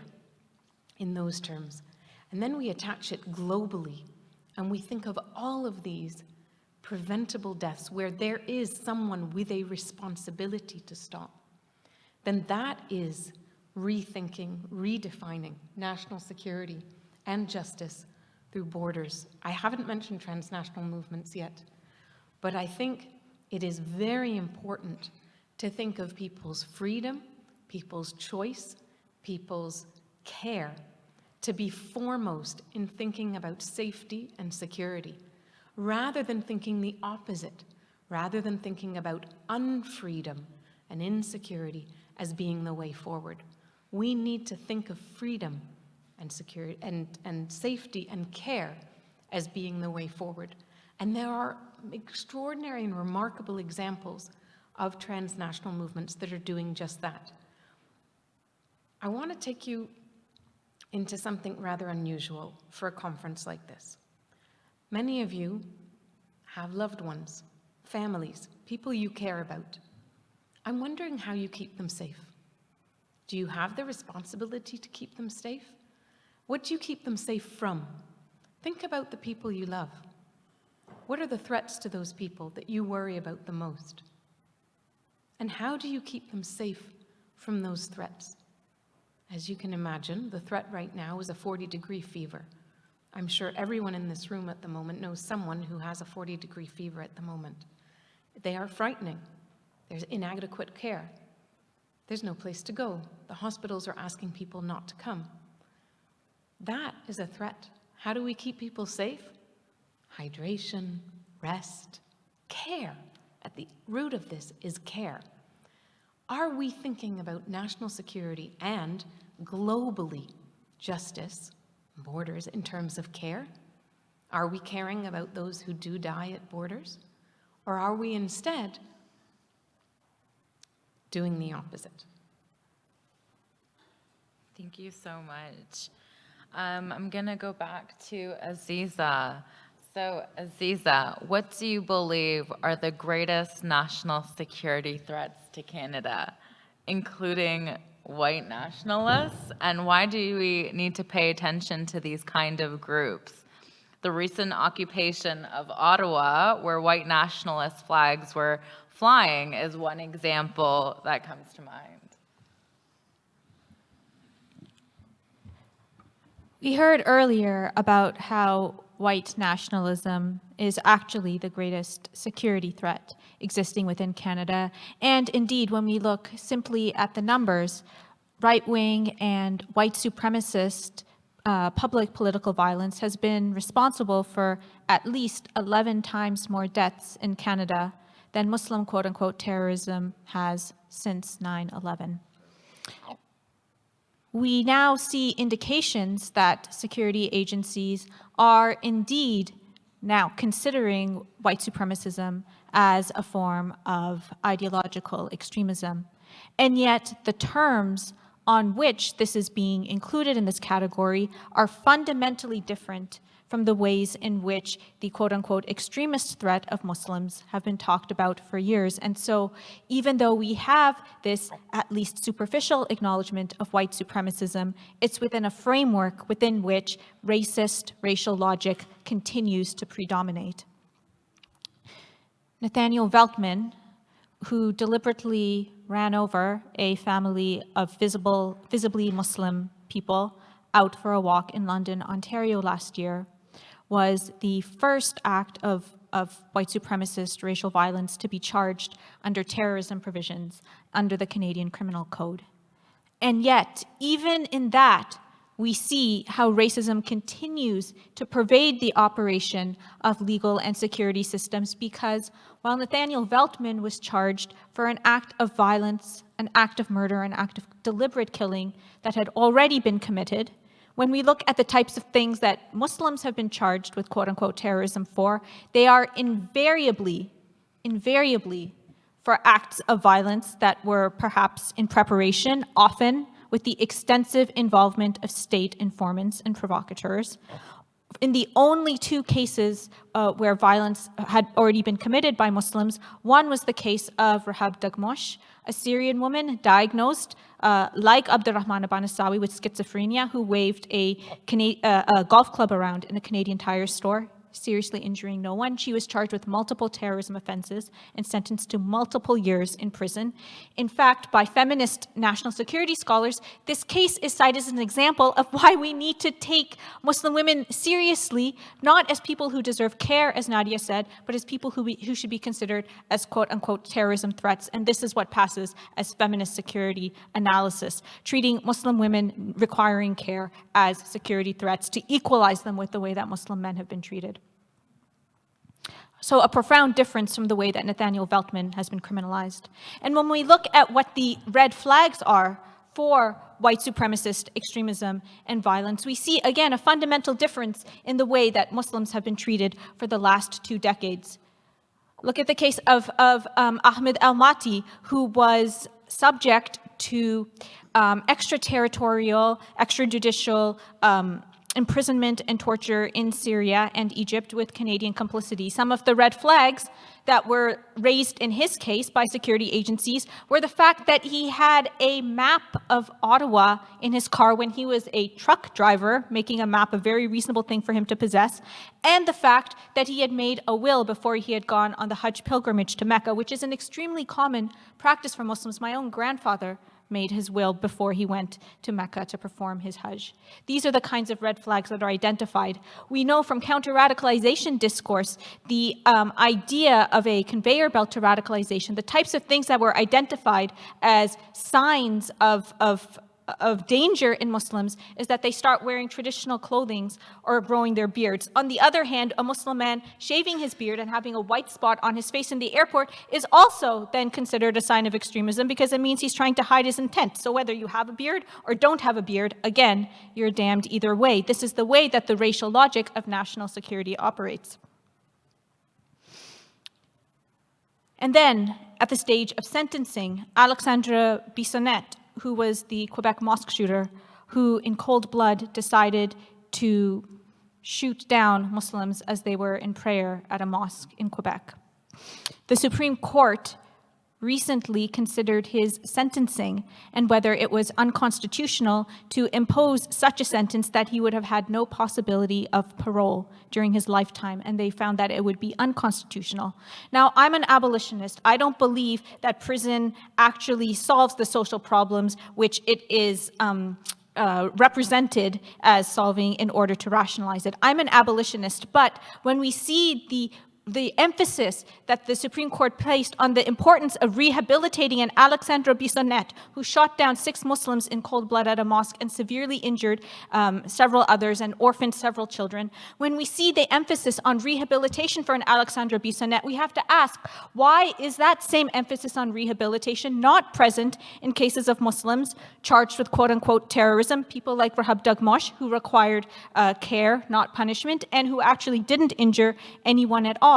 in those terms, and then we attach it globally, and we think of all of these preventable deaths where there is someone with a responsibility to stop, then that is rethinking, redefining national security and justice through borders. I haven't mentioned transnational movements yet, but I think it is very important to think of people's freedom, people's choice, people's care, to be foremost in thinking about safety and security, rather than thinking the opposite, rather than thinking about unfreedom and insecurity as being the way forward. We need to think of freedom and security and safety and care as being the way forward. And there are extraordinary and remarkable examples of transnational movements that are doing just that. I want to take you into something rather unusual for a conference like this. Many of you have loved ones, families, people you care about. I'm wondering how you keep them safe. Do you have the responsibility to keep them safe? What do you keep them safe from? Think about the people you love. What are the threats to those people that you worry about the most? And how do you keep them safe from those threats? As you can imagine, the threat right now is a 40-degree fever. I'm sure everyone in this room at the moment knows someone who has a 40-degree fever at the moment. They are frightening. There's inadequate care. There's no place to go. The hospitals are asking people not to come. That is a threat. How do we keep people safe? Hydration, rest, care. At the root of this is care. Are we thinking about national security and globally justice, borders, in terms of care? Are we caring about those who do die at borders? Or are we instead doing the opposite? Thank you so much. I'm going to go back to Azeezah. So, Azeezah, what do you believe are the greatest national security threats to Canada, including white nationalists? And why do we need to pay attention to these kind of groups? The recent occupation of Ottawa, where white nationalist flags were flying, is one example that comes to mind. We heard earlier about how white nationalism is actually the greatest security threat existing within Canada. And indeed, when we look simply at the numbers, right-wing and white supremacist public political violence has been responsible for at least 11 times more deaths in Canada than Muslim quote-unquote terrorism has since 9/11. We now see indications that security agencies are indeed now considering white supremacism as a form of ideological extremism. And yet the terms on which this is being included in this category are fundamentally different from the ways in which the quote-unquote extremist threat of Muslims have been talked about for years. And so even though we have this at least superficial acknowledgement of white supremacism, it's within a framework within which racist racial logic continues to predominate. Nathaniel Veltman, who deliberately ran over a family of visibly Muslim people out for a walk in London, Ontario last year, was the first act of white supremacist racial violence to be charged under terrorism provisions under the Canadian Criminal Code. And yet, even in that, we see how racism continues to pervade the operation of legal and security systems, because while Nathaniel Veltman was charged for an act of violence, an act of murder, an act of deliberate killing that had already been committed, when we look at the types of things that Muslims have been charged with quote-unquote terrorism for, they are invariably for acts of violence that were perhaps in preparation, often with the extensive involvement of state informants and provocateurs. In the only two cases where violence had already been committed by Muslims, one was the case of Rahab Dagmosh, a Syrian woman diagnosed, like Abdurrahman Abanasawi, with schizophrenia, who waved a golf club around in a Canadian Tire store, seriously injuring no one. She was charged with multiple terrorism offenses and sentenced to multiple years in prison. In fact, by feminist national security scholars, this case is cited as an example of why we need to take Muslim women seriously, not as people who deserve care, as Nadia said, but as people who should be considered as quote-unquote terrorism threats. And this is what passes as feminist security analysis, treating Muslim women requiring care as security threats to equalize them with the way that Muslim men have been treated. So a profound difference from the way that Nathaniel Veltman has been criminalized. And when we look at what the red flags are for white supremacist extremism and violence, we see, again, a fundamental difference in the way that Muslims have been treated for the last 2 decades. Look at the case of Ahmed El-Mati, who was subject to extraterritorial, extrajudicial imprisonment and torture in Syria and Egypt with Canadian complicity. Some of the red flags that were raised in his case by security agencies were the fact that he had a map of Ottawa in his car when he was a truck driver, making a map a very reasonable thing for him to possess, and the fact that he had made a will before he had gone on the Hajj pilgrimage to Mecca, which is an extremely common practice for Muslims. My own grandfather made his will before he went to Mecca to perform his Hajj. These are the kinds of red flags that are identified. We know from counter-radicalization discourse, the idea of a conveyor belt to radicalization, the types of things that were identified as signs of danger in Muslims is that they start wearing traditional clothing or growing their beards. On the other hand, a Muslim man shaving his beard and having a white spot on his face in the airport is also then considered a sign of extremism, because it means he's trying to hide his intent. So whether you have a beard or don't have a beard, again, you're damned either way. This is the way that the racial logic of national security operates. And then, at the stage of sentencing, Alexandre Bissonnette, who was the Quebec mosque shooter, who in cold blood decided to shoot down Muslims as they were in prayer at a mosque in Quebec. The Supreme Court recently considered his sentencing and whether it was unconstitutional to impose such a sentence that he would have had no possibility of parole during his lifetime, and they found that it would be unconstitutional. Now, I'm an abolitionist. I don't believe that prison actually solves the social problems which it is represented as solving in order to rationalize it. I'm an abolitionist, but when we see the emphasis that the Supreme Court placed on the importance of rehabilitating an Alexandra Bissonnette, who shot down 6 Muslims in cold blood at a mosque and severely injured several others and orphaned several children, when we see the emphasis on rehabilitation for an Alexandra Bissonnette, we have to ask, why is that same emphasis on rehabilitation not present in cases of Muslims charged with quote-unquote terrorism, people like Rahab Dagmosh, who required care, not punishment, and who actually didn't injure anyone at all?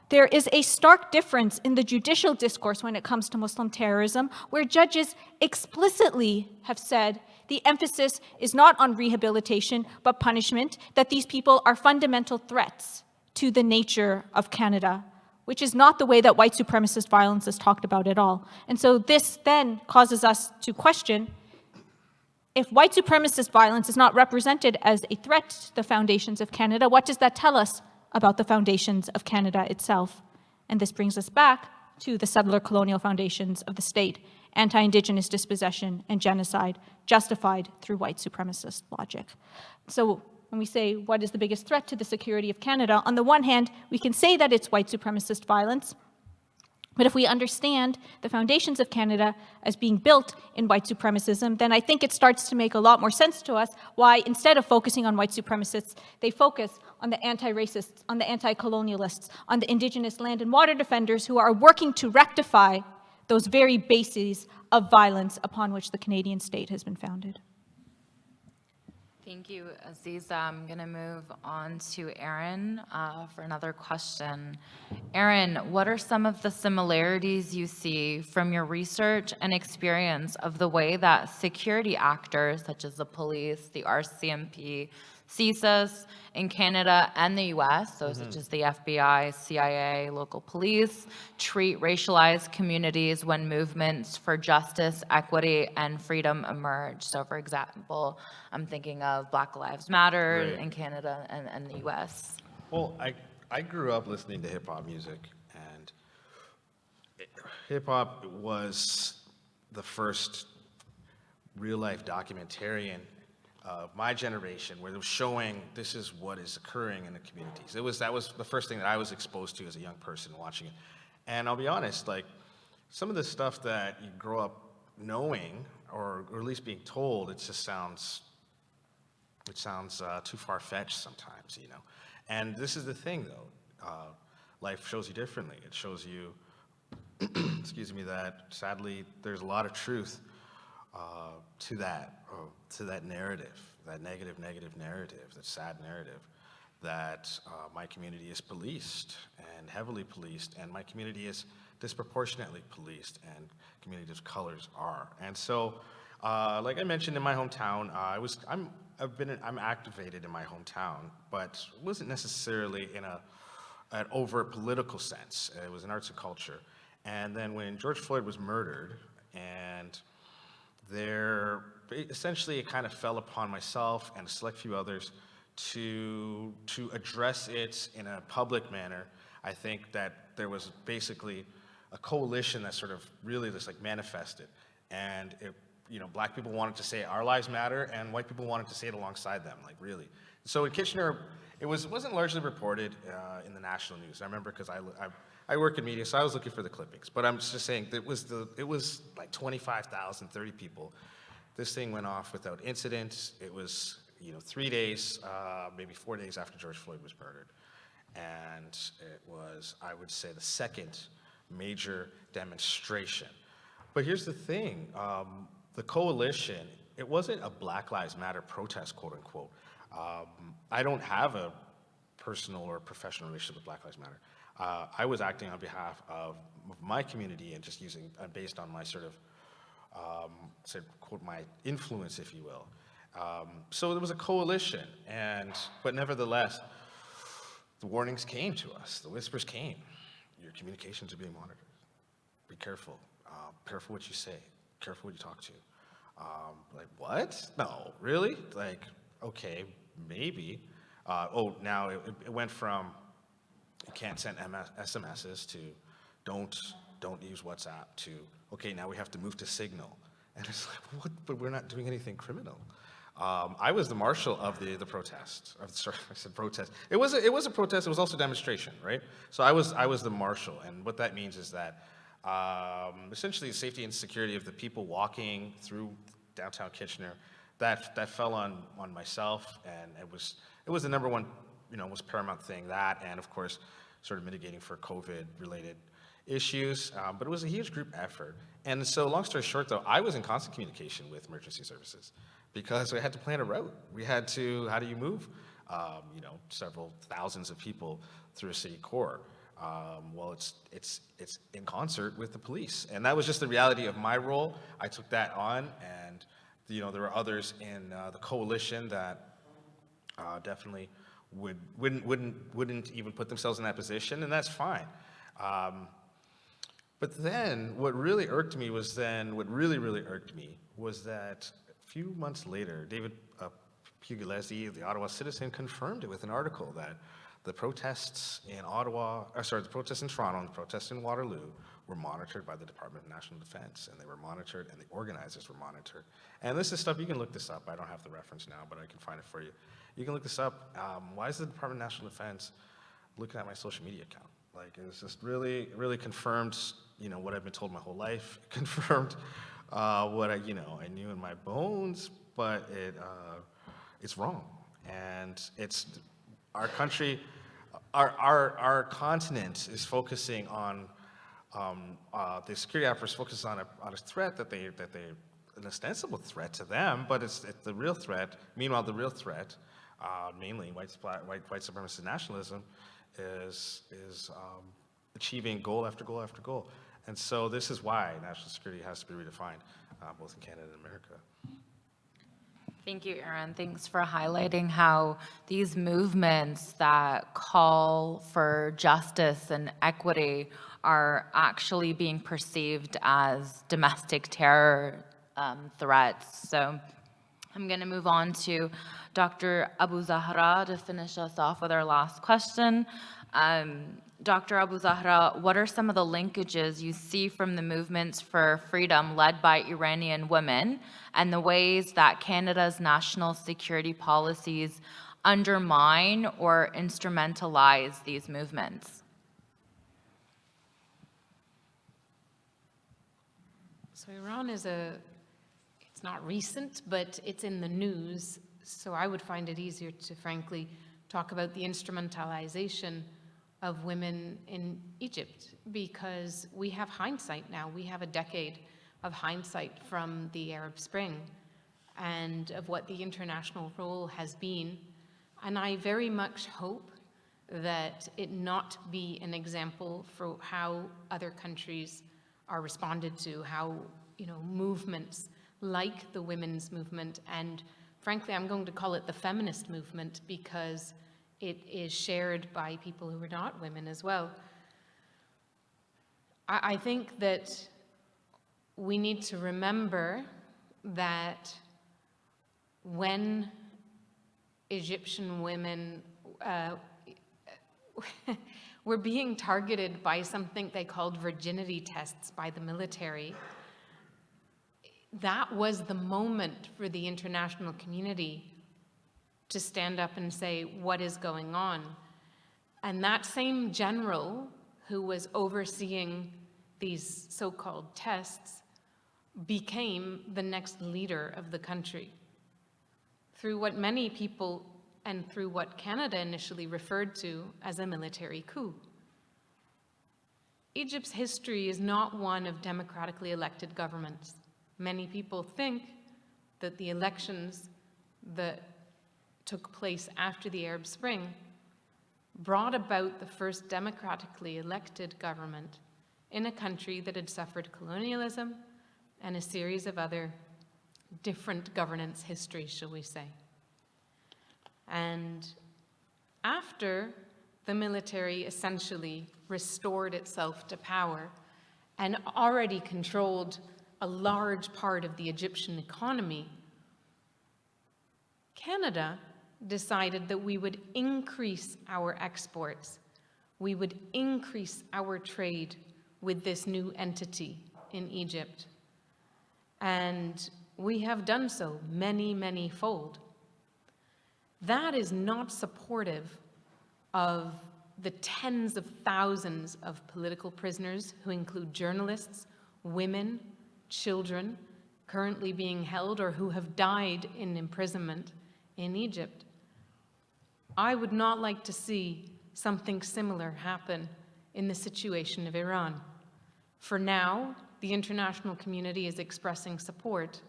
There is a stark difference in the judicial discourse when it comes to Muslim terrorism, where judges explicitly have said the emphasis is not on rehabilitation, but punishment, that these people are fundamental threats to the nature of Canada, which is not the way that white supremacist violence is talked about at all. And so this then causes us to question, if white supremacist violence is not represented as a threat to the foundations of Canada, what does that tell us about the foundations of Canada itself? And this brings us back to the settler colonial foundations of the state, anti-Indigenous dispossession and genocide justified through white supremacist logic. So when we say what is the biggest threat to the security of Canada, on the one hand, we can say that it's white supremacist violence, but if we understand the foundations of Canada as being built in white supremacism, then I think it starts to make a lot more sense to us why, instead of focusing on white supremacists, they focus on the anti-racists, on the anti-colonialists, on the Indigenous land and water defenders who are working to rectify those very bases of violence upon which the Canadian state has been founded. Thank you, Azeezah. I'm going to move on to Erin for another question. Erin, what are some of the similarities you see from your research and experience of the way that security actors, such as the police, the RCMP, CSIS in Canada and the US, so such as the FBI, CIA, local police, treat racialized communities when movements for justice, equity, and freedom emerge? So for example, I'm thinking of Black Lives Matter Right. in Canada and the US. Well, I grew up listening to hip-hop music, and hip-hop was the first real-life documentarian of my generation, where it was showing this is what is occurring in the communities. That was the first thing that I was exposed to as a young person watching it. And I'll be honest, like, some of the stuff that you grow up knowing, or at least being told, it sounds too far-fetched sometimes, you know. And this is the thing, though. Life shows you differently. It shows you, excuse me, that sadly there's a lot of truth to that narrative, that negative narrative, that sad narrative, that my community is policed and heavily policed, and my community is disproportionately policed, and communities of colors are. And so, like I mentioned, in my hometown, I'm activated in my hometown, but it wasn't necessarily in an overt political sense. It was in arts and culture. And then when George Floyd was murdered, and essentially it kind of fell upon myself and a select few others to address it in a public manner. I think that there was basically a coalition that sort of really just like manifested, and Black people wanted to say our lives matter, and white people wanted to say it alongside them, like really. So in Kitchener, it wasn't largely reported in the national news. I remember because I work in media, so I was looking for the clippings. But I'm just saying it was like 25,000, 30 people. This thing went off without incident. It was 3 days, maybe 4 days after George Floyd was murdered, and it was, I would say, the second major demonstration. But here's the thing: the coalition. It wasn't a Black Lives Matter protest, quote unquote. I don't have a personal or professional relationship with Black Lives Matter. I was acting on behalf of my community and just based on my sort of, quote, my influence, if you will. So there was a coalition, but nevertheless, the warnings came to us. The whispers came. Your communications are being monitored. Be careful. Careful what you say. Careful what you talk to. Like, what? No, really? Like, okay, maybe. Now it went from you can't send SMSs to don't use WhatsApp to, okay, now we have to move to Signal. And it's like, what? But we're not doing anything criminal. I was the marshal of the protest. Sorry, I said protest. It was a protest. It was also a demonstration, right? So I was the marshal, and what that means is that essentially the safety and security of the people walking through downtown Kitchener, that fell on myself, and it was the number one, was paramount thing. That, and of course, sort of mitigating for COVID-related issues, but it was a huge group effort. And so, long story short, though, I was in constant communication with emergency services because we had to plan a route. We had to, how do you move, several thousands of people through a city core? Well, it's in concert with the police, and that was just the reality of my role. I took that on, and there were others in the coalition that definitely wouldn't even put themselves in that position, and that's fine. But then what really irked me was that a few months later, David Pugliese, the Ottawa Citizen, confirmed it with an article that the protests in the protests in Toronto and the protests in Waterloo were monitored by the Department of National Defense, and they were monitored, and the organizers were monitored. And this is stuff, you can look this up. I don't have the reference now, but I can find it for you. You can look this up. Why is the Department of National Defense looking at my social media account? Like, it was just really, really confirmed, what I've been told my whole life, confirmed what I knew in my bones, but it's wrong. And it's our country, our continent is focusing on the security apparatus focuses on a threat that they an ostensible threat to them, but it's the real threat. Meanwhile, the real threat, mainly white supremacist nationalism, is achieving goal after goal after goal. And so this is why national security has to be redefined, both in Canada and America. Thank you, Aaron. Thanks for highlighting how these movements that call for justice and equity are actually being perceived as domestic terror threats. So I'm going to move on to Dr. Abu-Zahra to finish us off with our last question. Dr. Abu-Zahra, what are some of the linkages you see from the movements for freedom led by Iranian women and the ways that Canada's national security policies undermine or instrumentalize these movements? So Iran it's not recent, but it's in the news. So I would find it easier to frankly talk about the instrumentalization of women in Egypt, because we have hindsight now. We have a decade of hindsight from the Arab Spring and of what the international role has been. And I very much hope that it not be an example for how other countries are responded to, how movements like the women's movement, and frankly, I'm going to call it the feminist movement because it is shared by people who are not women as well. I think that we need to remember that when Egyptian women were being targeted by something they called virginity tests by the military, that was the moment for the international community to stand up and say, what is going on? And that same general who was overseeing these so-called tests became the next leader of the country through what many people and through what Canada initially referred to as a military coup. Egypt's history is not one of democratically elected governments. Many people think that the elections that took place after the Arab Spring brought about the first democratically elected government in a country that had suffered colonialism and a series of other different governance histories, shall we say. And after the military essentially restored itself to power and already controlled a large part of the Egyptian economy, Canada decided that we would increase our exports. We would increase our trade with this new entity in Egypt. And we have done so many, many-fold. That is not supportive of the tens of thousands of political prisoners, who include journalists, women, children, currently being held or who have died in imprisonment in Egypt. I would not like to see something similar happen in the situation of Iran. For now, the international community is expressing support,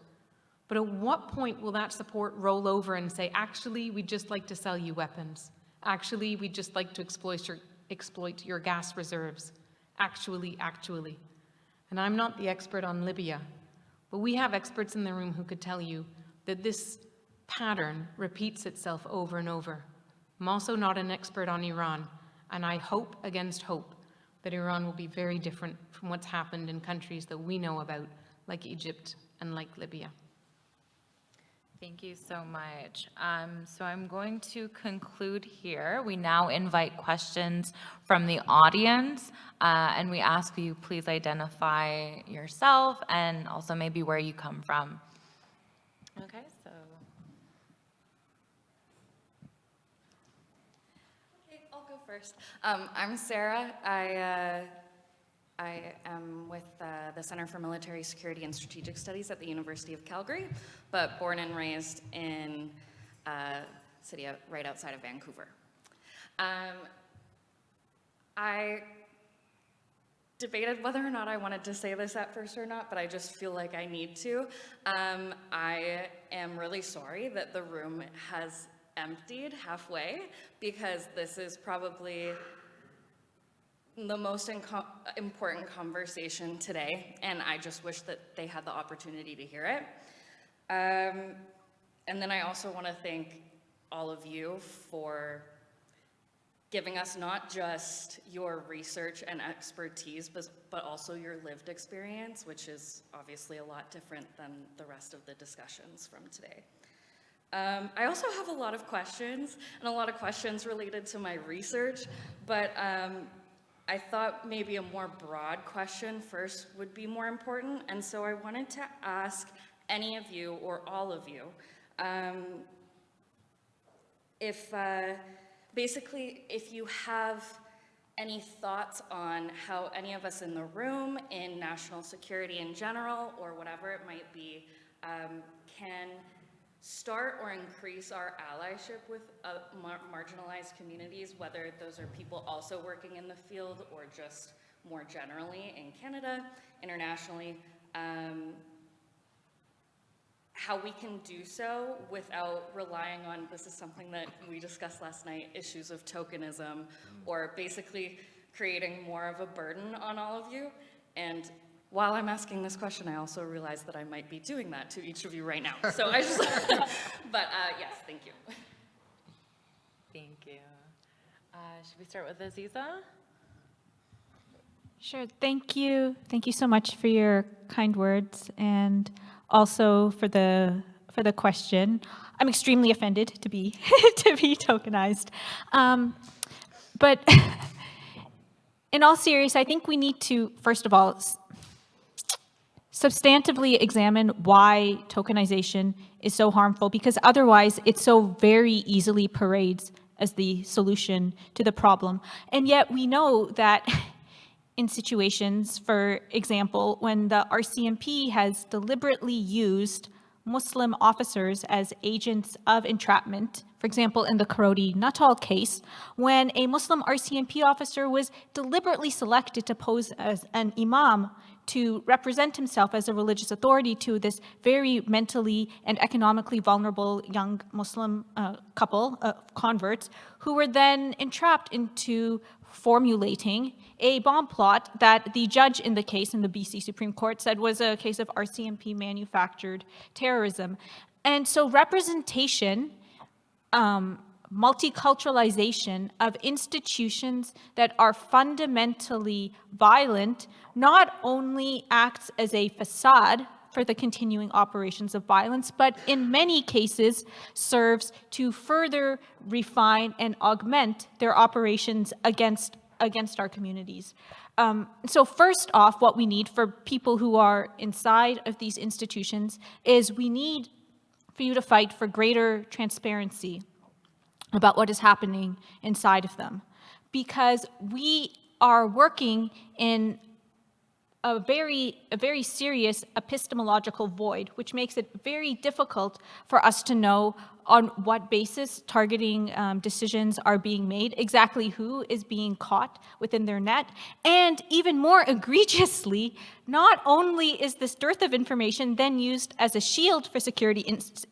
but at what point will that support roll over and say, actually, we'd just like to sell you weapons. Actually, we'd just like to exploit your gas reserves. Actually. And I'm not the expert on Libya, but we have experts in the room who could tell you that this pattern repeats itself over and over. I'm also not an expert on Iran, and I hope against hope that Iran will be very different from what's happened in countries that we know about, like Egypt and like Libya. Thank you so much. So I'm going to conclude here. We now invite questions from the audience, and we ask you please identify yourself and also maybe where you come from. Okay, so. Okay, I'll go first. I'm Sarah. I am with the Center for Military Security and Strategic Studies at the University of Calgary, but born and raised in a city right outside of Vancouver. I debated whether or not I wanted to say this at first or not, but I just feel like I need to. I am really sorry that the room has emptied halfway, because this is probably the most important conversation today, and I just wish that they had the opportunity to hear it. And then I also want to thank all of you for giving us not just your research and expertise, but also your lived experience, which is obviously a lot different than the rest of the discussions from today. I also have a lot of questions, and a lot of questions related to my research, but I thought maybe a more broad question first would be more important, and so I wanted to ask any of you, or all of you, if you have any thoughts on how any of us in the room, in national security in general, or whatever it might be, can start or increase our allyship with marginalized communities, whether those are people also working in the field or just more generally in Canada, internationally, how we can do so without relying on, this is something that we discussed last night, issues of tokenism, or basically creating more of a burden on all of you. And while I'm asking this question, I also realize that I might be doing that to each of you right now. So I just, but yes, thank you. Thank you. Should we start with Azeezah? Sure. Thank you. Thank you so much for your kind words, and also for the question. I'm extremely offended to be tokenized, but in all seriousness, I think we need to, first of all, substantively examine why tokenization is so harmful, because otherwise it so very easily parades as the solution to the problem. And yet we know that in situations, for example, when the RCMP has deliberately used Muslim officers as agents of entrapment, for example, in the Karoti Nuttall case, when a Muslim RCMP officer was deliberately selected to pose as an imam to represent himself as a religious authority to this very mentally and economically vulnerable young Muslim couple of converts, who were then entrapped into formulating a bomb plot that the judge in the case in the BC Supreme Court said was a case of RCMP manufactured terrorism. And so representation, multiculturalization of institutions that are fundamentally violent not only acts as a facade for the continuing operations of violence, but in many cases serves to further refine and augment their operations against against our communities. So first off, what we need for people who are inside of these institutions is we need for you to fight for greater transparency about what is happening inside of them. Because we are working in a very serious epistemological void, which makes it very difficult for us to know on what basis targeting decisions are being made, exactly who is being caught within their net, and even more egregiously, not only is this dearth of information then used as a shield for security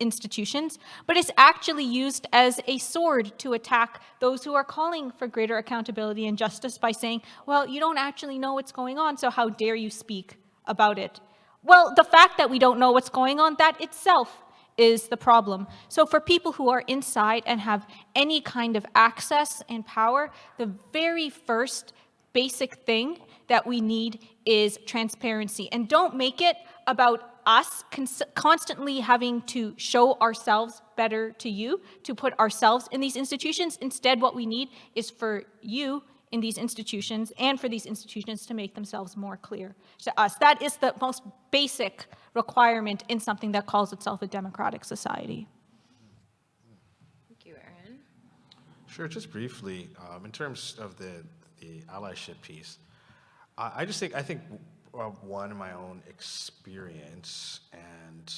institutions, but it's actually used as a sword to attack those who are calling for greater accountability and justice by saying, well, you don't actually know what's going on, so how dare you speak about it? Well, the fact that we don't know what's going on, that itself is the problem. So for people who are inside and have any kind of access and power, the very first basic thing that we need is transparency. And don't make it about us constantly having to show ourselves better to you, to put ourselves in these institutions. Instead, what we need is for you in these institutions and for these institutions to make themselves more clear to us. That is the most basic requirement in something that calls itself a democratic society. Thank you, Erin. Sure, just briefly, in terms of the allyship piece, I think one, in my own experience, and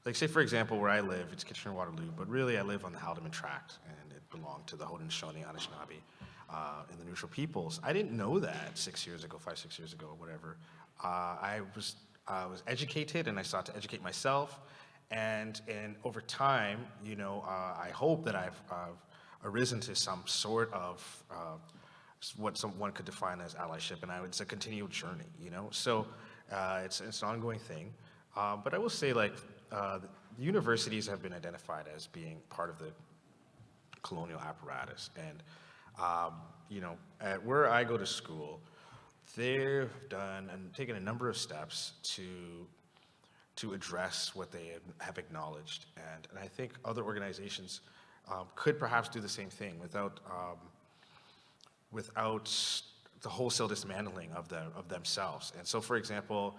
like say for example where I live, it's Kitchener-Waterloo, but really I live on the Haldimand Tract, and it belonged to the Haudenosaunee Anishinaabe and the neutral peoples. I didn't know that 6 years ago, 6 years ago, whatever. I was educated, and I sought to educate myself, and over time, I hope that I've arisen to some sort of what someone could define as allyship, and it's a continual journey, So it's an ongoing thing. But I will say, the universities have been identified as being part of the colonial apparatus, and at where I go to school, they've done and taken a number of steps to address what they have acknowledged, and I think other organizations could perhaps do the same thing without the wholesale dismantling of themselves. And so, for example,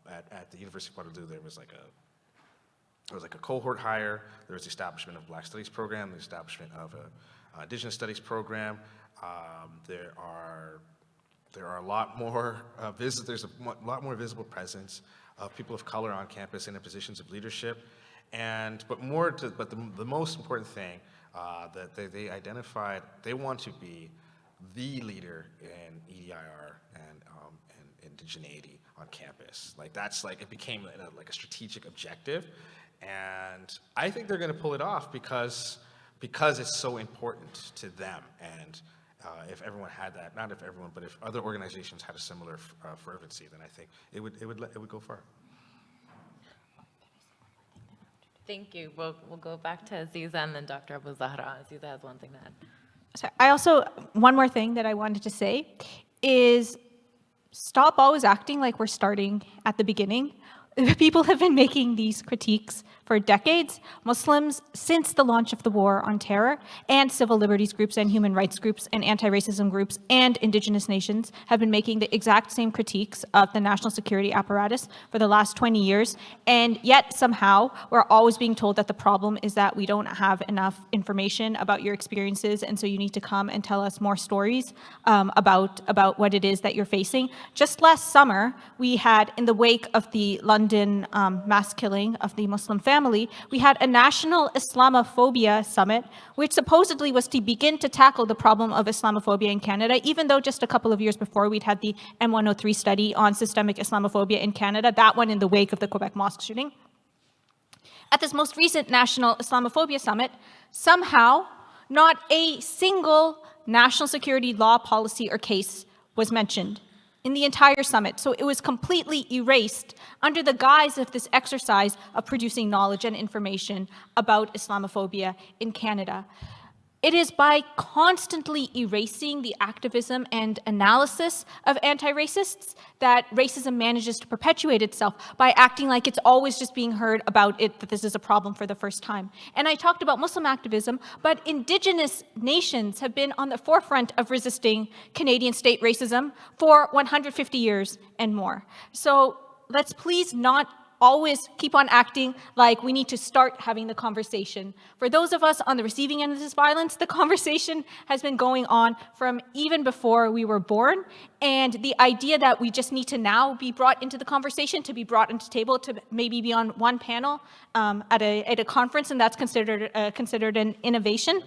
at the University of Waterloo, there was a cohort hire. There was the establishment of Black Studies program, the establishment of a Indigenous Studies program. There are a lot more there's a lot more visible presence of people of color on campus in positions of leadership, but the most important thing that they identified, they want to be the leader in EDIR and indigeneity on campus. It became a strategic objective, and I think they're going to pull it off because it's so important to them. And if everyone had that, not if everyone, but if other organizations had a similar fervency, then I think it would go far. Thank you. We'll go back to Azeezah and then Dr. Abu-Zahra. Azeezah has one thing to add. So one more thing that I wanted to say is stop always acting like we're starting at the beginning. People have been making these critiques for decades. Muslims, since the launch of the War on Terror, and civil liberties groups and human rights groups and anti-racism groups and indigenous nations have been making the exact same critiques of the national security apparatus for the last 20 years. And yet somehow we're always being told that the problem is that we don't have enough information about your experiences, and so you need to come and tell us more stories about what it is that you're facing. Just last summer, we had, in the wake of the London mass killing of the Muslim family, we had a national Islamophobia summit, which supposedly was to begin to tackle the problem of Islamophobia in Canada, even though just a couple of years before we'd had the M103 study on systemic Islamophobia in Canada, that one in the wake of the Quebec mosque shooting. At this most recent national Islamophobia summit, somehow not a single national security law, policy, or case was mentioned in the entire summit. So it was completely erased under the guise of this exercise of producing knowledge and information about Islamophobia in Canada. It is by constantly erasing the activism and analysis of anti-racists that racism manages to perpetuate itself, by acting like it's always just being heard about it, that this is a problem for the first time. And I talked about Muslim activism, but Indigenous nations have been on the forefront of resisting Canadian state racism for 150 years and more. So let's please not always keep on acting like we need to start having the conversation. For those of us on the receiving end of this violence, the conversation has been going on from even before we were born. And the idea that we just need to now be brought into the conversation, to be brought into the table, to maybe be on one panel at a conference, and that's considered an innovation.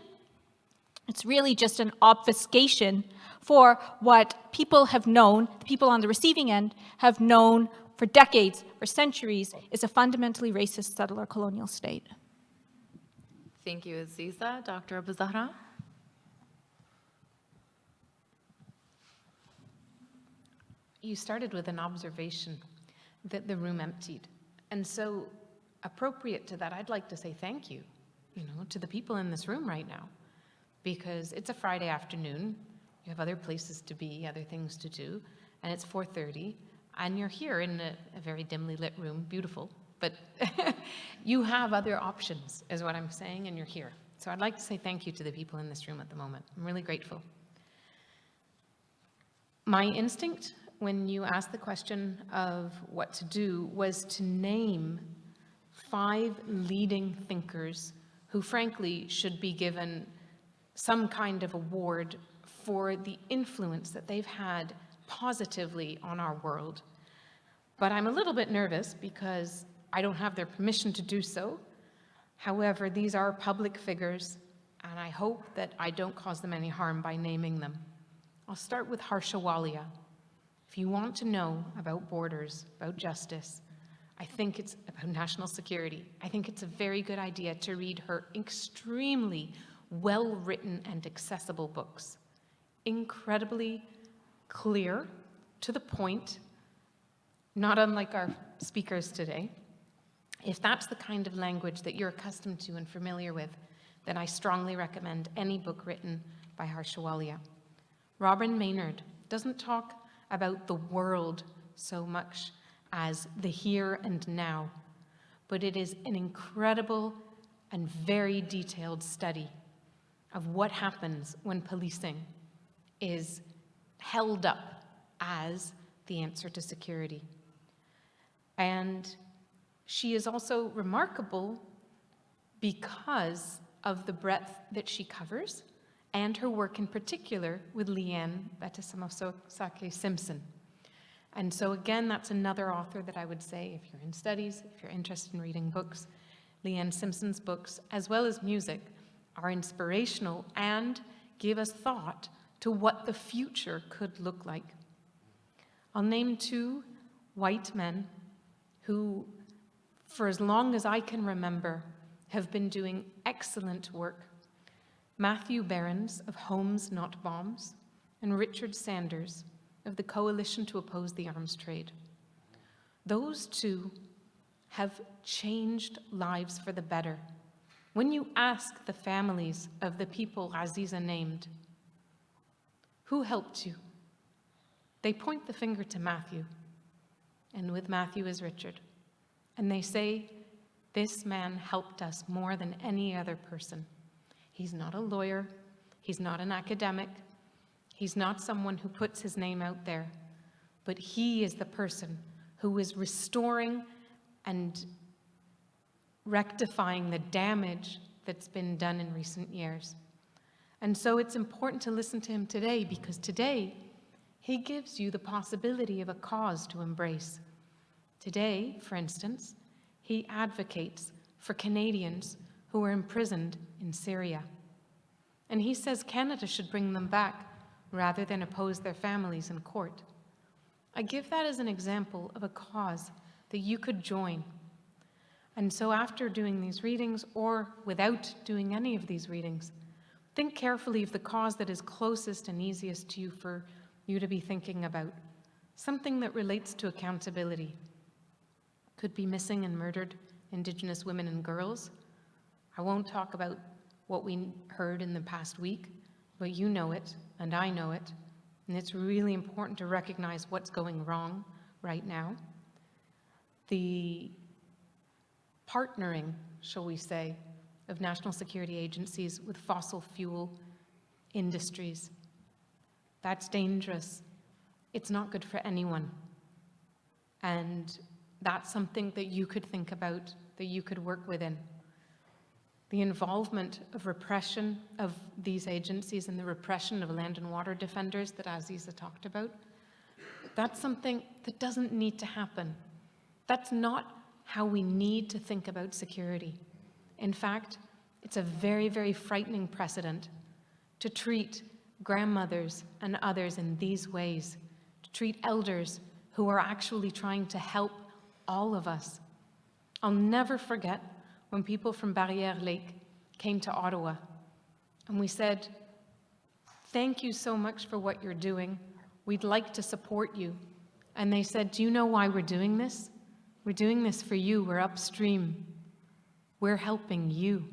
It's really just an obfuscation for what people have known, the people on the receiving end have known for decades, for centuries, is a fundamentally racist settler colonial state. Thank you, Azeezah. Dr. Abu-Zahra? You started with an observation that the room emptied. And so appropriate to that, I'd like to say thank you, to the people in this room right now, because it's a Friday afternoon, you have other places to be, other things to do, and it's 4:30, and you're here in a very dimly lit room, beautiful, but you have other options, is what I'm saying, and you're here. So I'd like to say thank you to the people in this room at the moment. I'm really grateful. My instinct when you asked the question of what to do was to name 5 leading thinkers who frankly should be given some kind of award for the influence that they've had positively on our world. But I'm a little bit nervous because I don't have their permission to do so. However, these are public figures, and I hope that I don't cause them any harm by naming them. I'll start with Harsha Walia. If you want to know about borders, about justice, I think it's about national security, I think it's a very good idea to read her extremely well-written and accessible books. Incredibly clear, to the point, not unlike our speakers today. If that's the kind of language that you're accustomed to and familiar with, then I strongly recommend any book written by Harsha Walia. Robin Maynard doesn't talk about the world so much as the here and now, but it is an incredible and very detailed study of what happens when policing is held up as the answer to security. And she is also remarkable because of the breadth that she covers and her work in particular with Leanne Betesamosake Simpson. And so again, that's another author that I would say, if you're in studies, if you're interested in reading books, Leanne Simpson's books, as well as music, are inspirational and give us thought to what the future could look like. I'll name 2 white men who, for as long as I can remember, have been doing excellent work. Matthew Behrens of Homes Not Bombs, and Richard Sanders of the Coalition to Oppose the Arms Trade. Those 2 have changed lives for the better. When you ask the families of the people Azeezah named, who helped you? They point the finger to Matthew, and with Matthew is Richard. And they say, this man helped us more than any other person. He's not a lawyer, he's not an academic, he's not someone who puts his name out there, but he is the person who is restoring and rectifying the damage that's been done in recent years. And so it's important to listen to him today, because today he gives you the possibility of a cause to embrace. Today, for instance, he advocates for Canadians who are imprisoned in Syria. And he says Canada should bring them back rather than oppose their families in court. I give that as an example of a cause that you could join. And so after doing these readings, or without doing any of these readings, think carefully of the cause that is closest and easiest to you for you to be thinking about. Something that relates to accountability. Could be missing and murdered Indigenous women and girls. I won't talk about what we heard in the past week, but you know it, and I know it, and it's really important to recognize what's going wrong right now. The partnering, shall we say, of national security agencies with fossil fuel industries, that's dangerous. It's not good for anyone. And that's something that you could think about, that you could work within. The involvement of repression of these agencies and the repression of land and water defenders that Azeezah talked about, that's something that doesn't need to happen. That's not how we need to think about security. In fact, it's a very, very frightening precedent to treat grandmothers and others in these ways, to treat elders who are actually trying to help all of us. I'll never forget when people from Barrière Lake came to Ottawa and we said, "Thank you so much for what you're doing. We'd like to support you." And they said, "Do you know why we're doing this? We're doing this for you. We're upstream. We're helping you.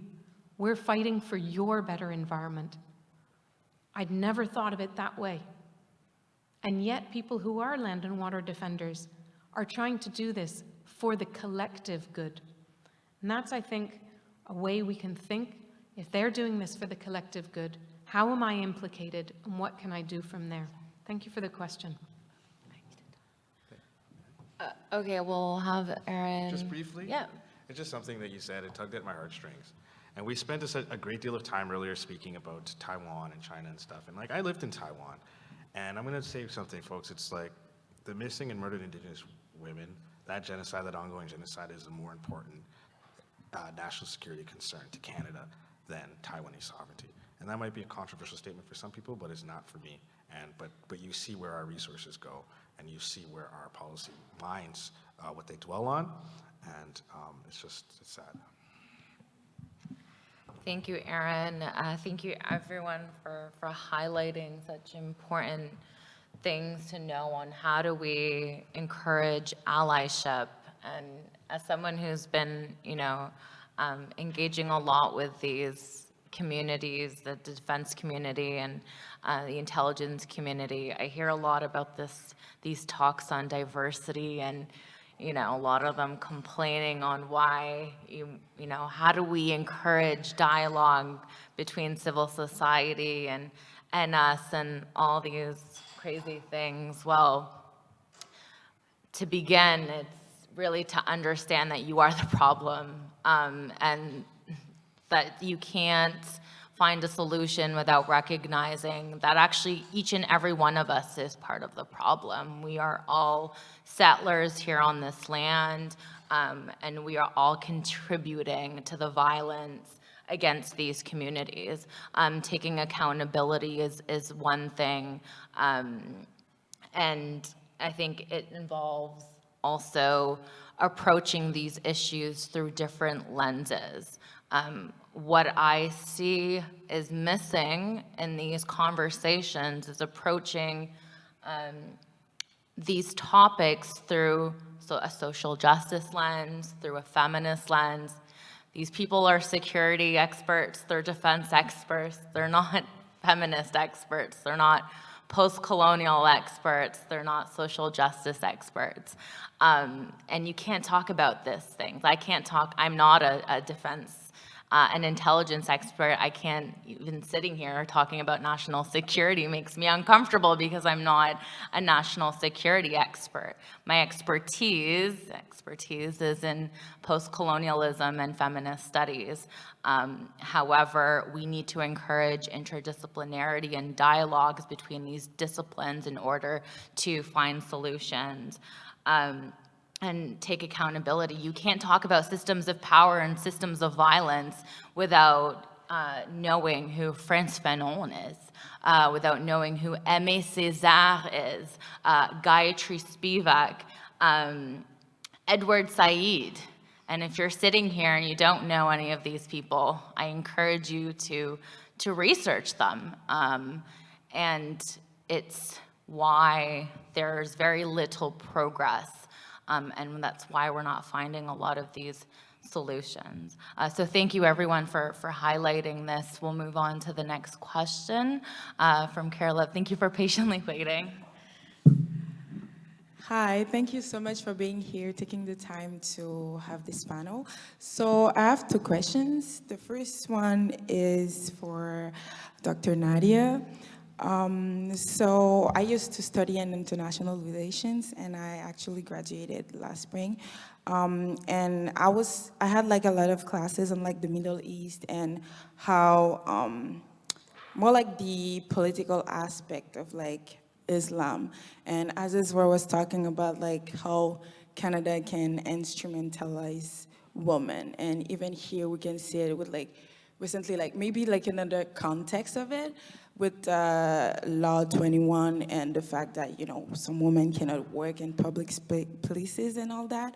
We're fighting for your better environment." I'd never thought of it that way. And yet people who are land and water defenders are trying to do this for the collective good. And that's, I think, a way we can think. If they're doing this for the collective good, how am I implicated and what can I do from there? Thank you for the question. Okay, we'll have Erin. Just briefly? Yeah. It's just something that you said, it tugged at my heartstrings. And we spent a great deal of time earlier speaking about Taiwan and China and stuff. And like, I lived in Taiwan. And I'm gonna say something, folks. It's like the missing and murdered Indigenous women, that genocide, that ongoing genocide is a more important national security concern to Canada than Taiwanese sovereignty. And that might be a controversial statement for some people, but it's not for me. And but you see where our resources go, and you see where our policy minds what they dwell on, and it's sad. Thank you, Erin. Thank you, everyone, for highlighting such important things to know on how do we encourage allyship. And as someone who's been, engaging a lot with these communities, the defense community and the intelligence community, I hear a lot about these talks on diversity, and a lot of them complaining on why, how do we encourage dialogue between civil society and us and all these crazy things. Well, to begin, it's really to understand that you are the problem, and that you can't find a solution without recognizing that actually each and every one of us is part of the problem. We are all settlers here on this land, and we are all contributing to the violence against these communities. Taking accountability is one thing, and I think it involves also approaching these issues through different lenses. What I see is missing in these conversations is approaching these topics through a social justice lens, through a feminist lens. These people are security experts, they're defense experts, they're not feminist experts, they're not post-colonial experts, they're not social justice experts. And you can't talk about these things. I'm not a defense, an intelligence expert. I can't, even sitting here talking about national security makes me uncomfortable because I'm not a national security expert. My expertise is in post-colonialism and feminist studies. However, we need to encourage interdisciplinarity and dialogues between these disciplines in order to find solutions. And take accountability. You can't talk about systems of power and systems of violence without knowing who Frantz Fanon is, without knowing who Aimé Césaire is, Gayatri Spivak, Edward Said. And if you're sitting here and you don't know any of these people, I encourage you to research them. And it's why there's very little progress. And that's why we're not finding a lot of these solutions. So thank you everyone for highlighting this. We'll move on to the next question from Carola. Thank you for patiently waiting. Hi, thank you so much for being here, taking the time to have this panel. So I have two questions. The first one is for Dr. Nadia. So I used to study in international relations, and I actually graduated last spring. And I had like a lot of classes on like the Middle East and how more like the political aspect of like Islam. And Azeezah was talking about like how Canada can instrumentalize women. And even here we can see it with like recently, like maybe like another context of it with Law 21 and the fact that, you know, some women cannot work in public places and all that.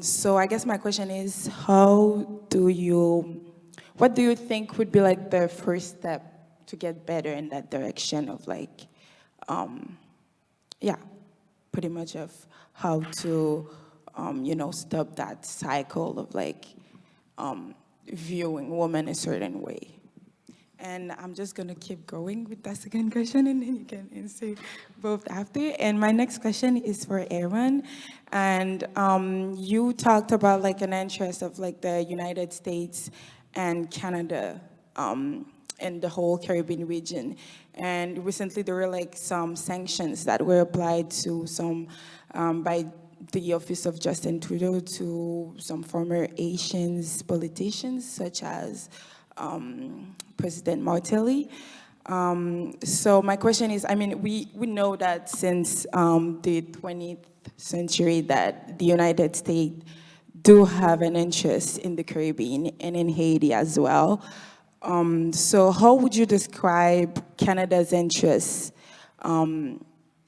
So I guess my question is, what do you think would be like the first step to get better in that direction of like, pretty much of how to, stop that cycle of like viewing women a certain way. And I'm just gonna keep going with that second question, and then you can answer both after. And my next question is for Aaron. And you talked about like an interest of like the United States and Canada in the whole Caribbean region. And recently there were like some sanctions that were applied to some by the Office of Justin Trudeau to some former Asian politicians, such as President Martelly. So my question is, I mean, we know that since the 20th century that the United States do have an interest in the Caribbean and in Haiti as well. So how would you describe Canada's interests in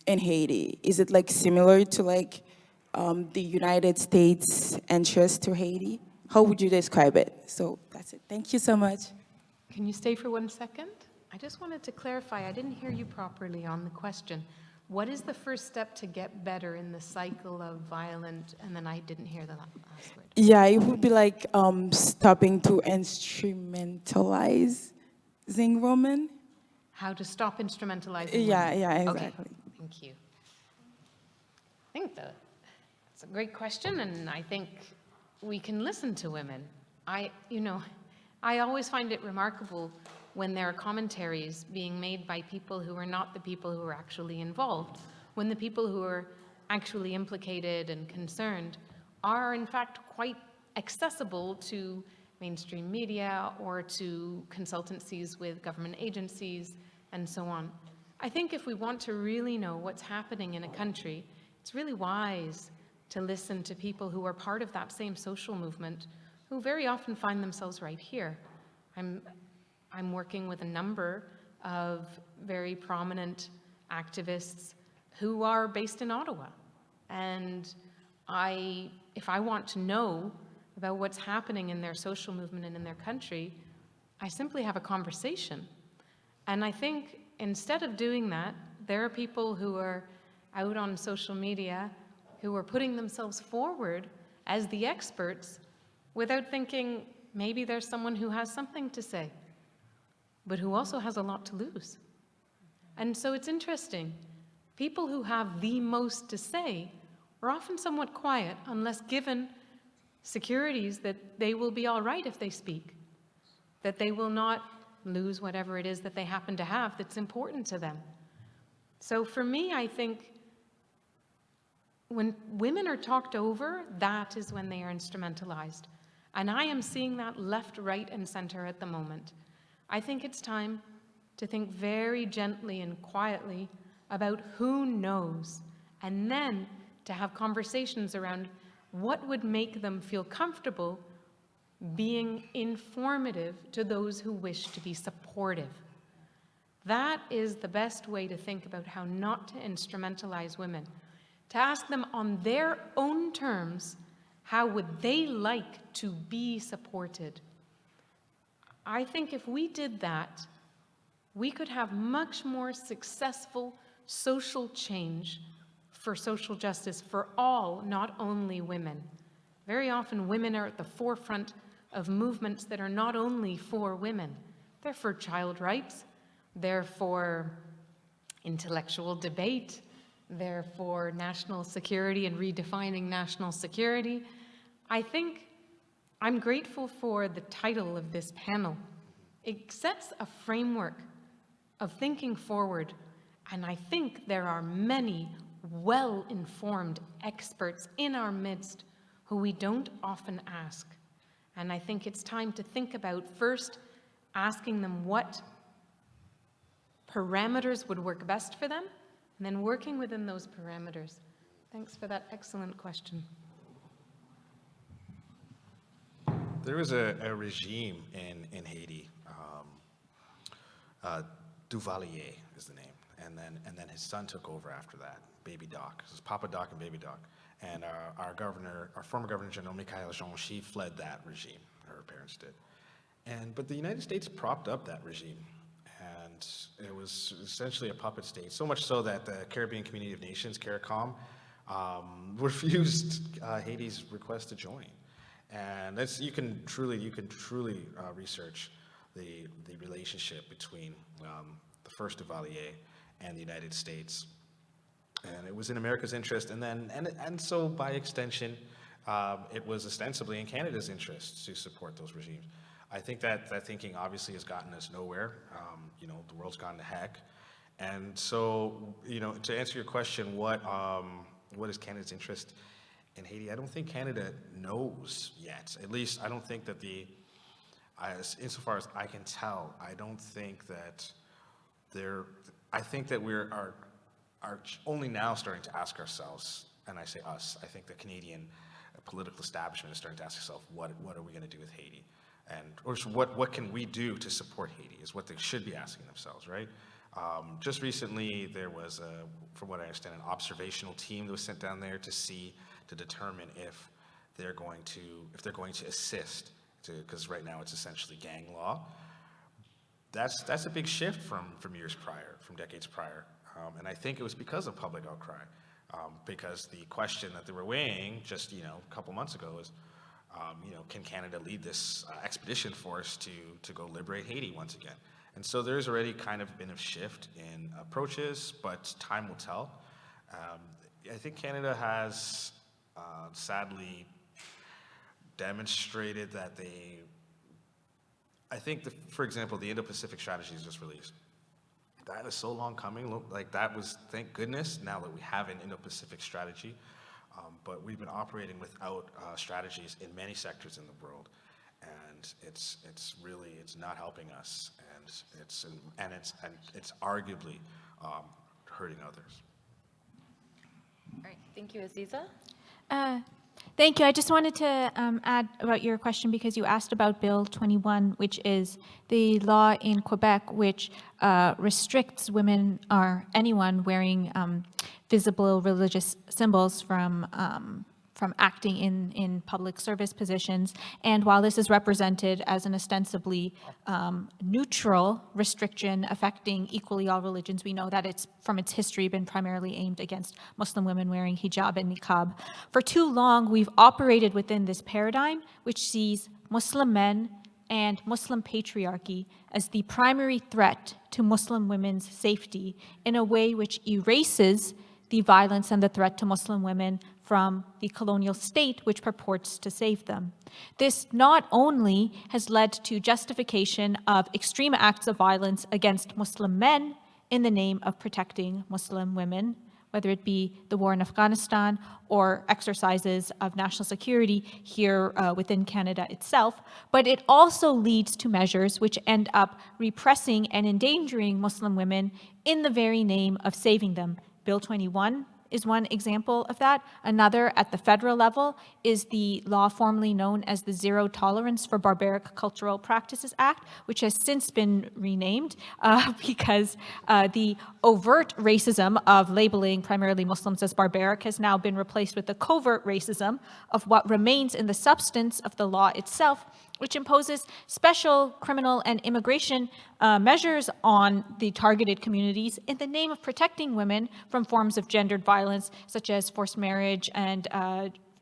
Haiti? Is it like similar to like the United States interest to Haiti? How would you describe it? So that's it. Thank you so much. Can you stay for 1 second? I just wanted to clarify, I didn't hear you properly on the question. What is the first step to get better in the cycle of violent, and then I didn't hear the last word. Yeah, it would be like stopping to instrumentalizing women. How to stop instrumentalizing women. Yeah, exactly. Okay, thank you. I think that's a great question, and I think we can listen to women. I always find it remarkable when there are commentaries being made by people who are not the people who are actually involved, when the people who are actually implicated and concerned are in fact quite accessible to mainstream media or to consultancies with government agencies and so on. I think if we want to really know what's happening in a country, it's really wise to listen to people who are part of that same social movement, who very often find themselves right here. I'm working with a number of very prominent activists who are based in Ottawa. And if I want to know about what's happening in their social movement and in their country, I simply have a conversation. And I think instead of doing that, there are people who are out on social media who are putting themselves forward as the experts without thinking maybe there's someone who has something to say, but who also has a lot to lose. And so it's interesting. People who have the most to say are often somewhat quiet unless given securities that they will be all right if they speak, that they will not lose whatever it is that they happen to have that's important to them. So for me, I think when women are talked over, that is when they are instrumentalized. And I am seeing that left, right, and center at the moment. I think it's time to think very gently and quietly about who knows, and then to have conversations around what would make them feel comfortable being informative to those who wish to be supportive. That is the best way to think about how not to instrumentalize women. To ask them on their own terms, how would they like to be supported? I think if we did that, we could have much more successful social change for social justice for all, not only women. Very often women are at the forefront of movements that are not only for women. They're for child rights, they're for intellectual debate, they're for national security and redefining national security. I think I'm grateful for the title of this panel. It sets a framework of thinking forward, and I think there are many well-informed experts in our midst who we don't often ask. And I think it's time to think about first asking them what parameters would work best for them, and then working within those parameters. Thanks for that excellent question. There was a regime in Haiti, Duvalier is the name, and then his son took over after that, Baby Doc. It was Papa Doc and Baby Doc. And our former Governor General Michaëlle Jean, she fled that regime. Her parents did. But the United States propped up that regime, and it was essentially a puppet state. So much so that the Caribbean Community of Nations, CARICOM, refused Haiti's request to join. And that's you can truly research the relationship between the first Duvalier and the United States. And it was in America's interest, and so by extension, it was ostensibly in Canada's interest to support those regimes. I think that thinking obviously has gotten us nowhere. The world's gone to heck, and so to answer your question, what is Canada's interest in Haiti? I don't think Canada knows yet. At least I don't think that insofar as I can tell, I don't think that I think that we're only now starting to ask ourselves, and I say us, I think the Canadian political establishment is starting to ask itself, what are we going to do with Haiti? Or what can we do to support Haiti is what they should be asking themselves, right? Just recently, there was, from what I understand, an observational team that was sent down there to determine if they're going to assist, because right now it's essentially gang law. That's a big shift from years prior, from decades prior. And I think it was because of public outcry, because the question that they were weighing just a couple months ago is, can Canada lead this expedition force to go liberate Haiti once again? And so there's already kind of been a shift in approaches, but time will tell. I think Canada has sadly demonstrated that for example, the Indo-Pacific strategy is just released. That is so long coming. Like that was, thank goodness, now that we have an Indo-Pacific strategy. But we've been operating without strategies in many sectors in the world, and it's not helping us, and it's arguably hurting others. All right, thank you, Azeezah. Thank you. I just wanted to add about your question because you asked about Bill 21, which is the law in Quebec which restricts women or anyone wearing visible religious symbols from acting in public service positions. And while this is represented as an ostensibly neutral restriction affecting equally all religions, we know that it's, from its history, been primarily aimed against Muslim women wearing hijab and niqab. For too long, we've operated within this paradigm, which sees Muslim men and Muslim patriarchy as the primary threat to Muslim women's safety in a way which erases the violence and the threat to Muslim women from the colonial state which purports to save them. This not only has led to justification of extreme acts of violence against Muslim men in the name of protecting Muslim women, whether it be the war in Afghanistan or exercises of national security here within Canada itself, but it also leads to measures which end up repressing and endangering Muslim women in the very name of saving them. Bill 21 is one example of that. Another, at the federal level, is the law formerly known as the Zero Tolerance for Barbaric Cultural Practices Act, which has since been renamed because the overt racism of labeling primarily Muslims as barbaric has now been replaced with the covert racism of what remains in the substance of the law itself, which imposes special criminal and immigration measures on the targeted communities in the name of protecting women from forms of gendered violence, such as forced marriage and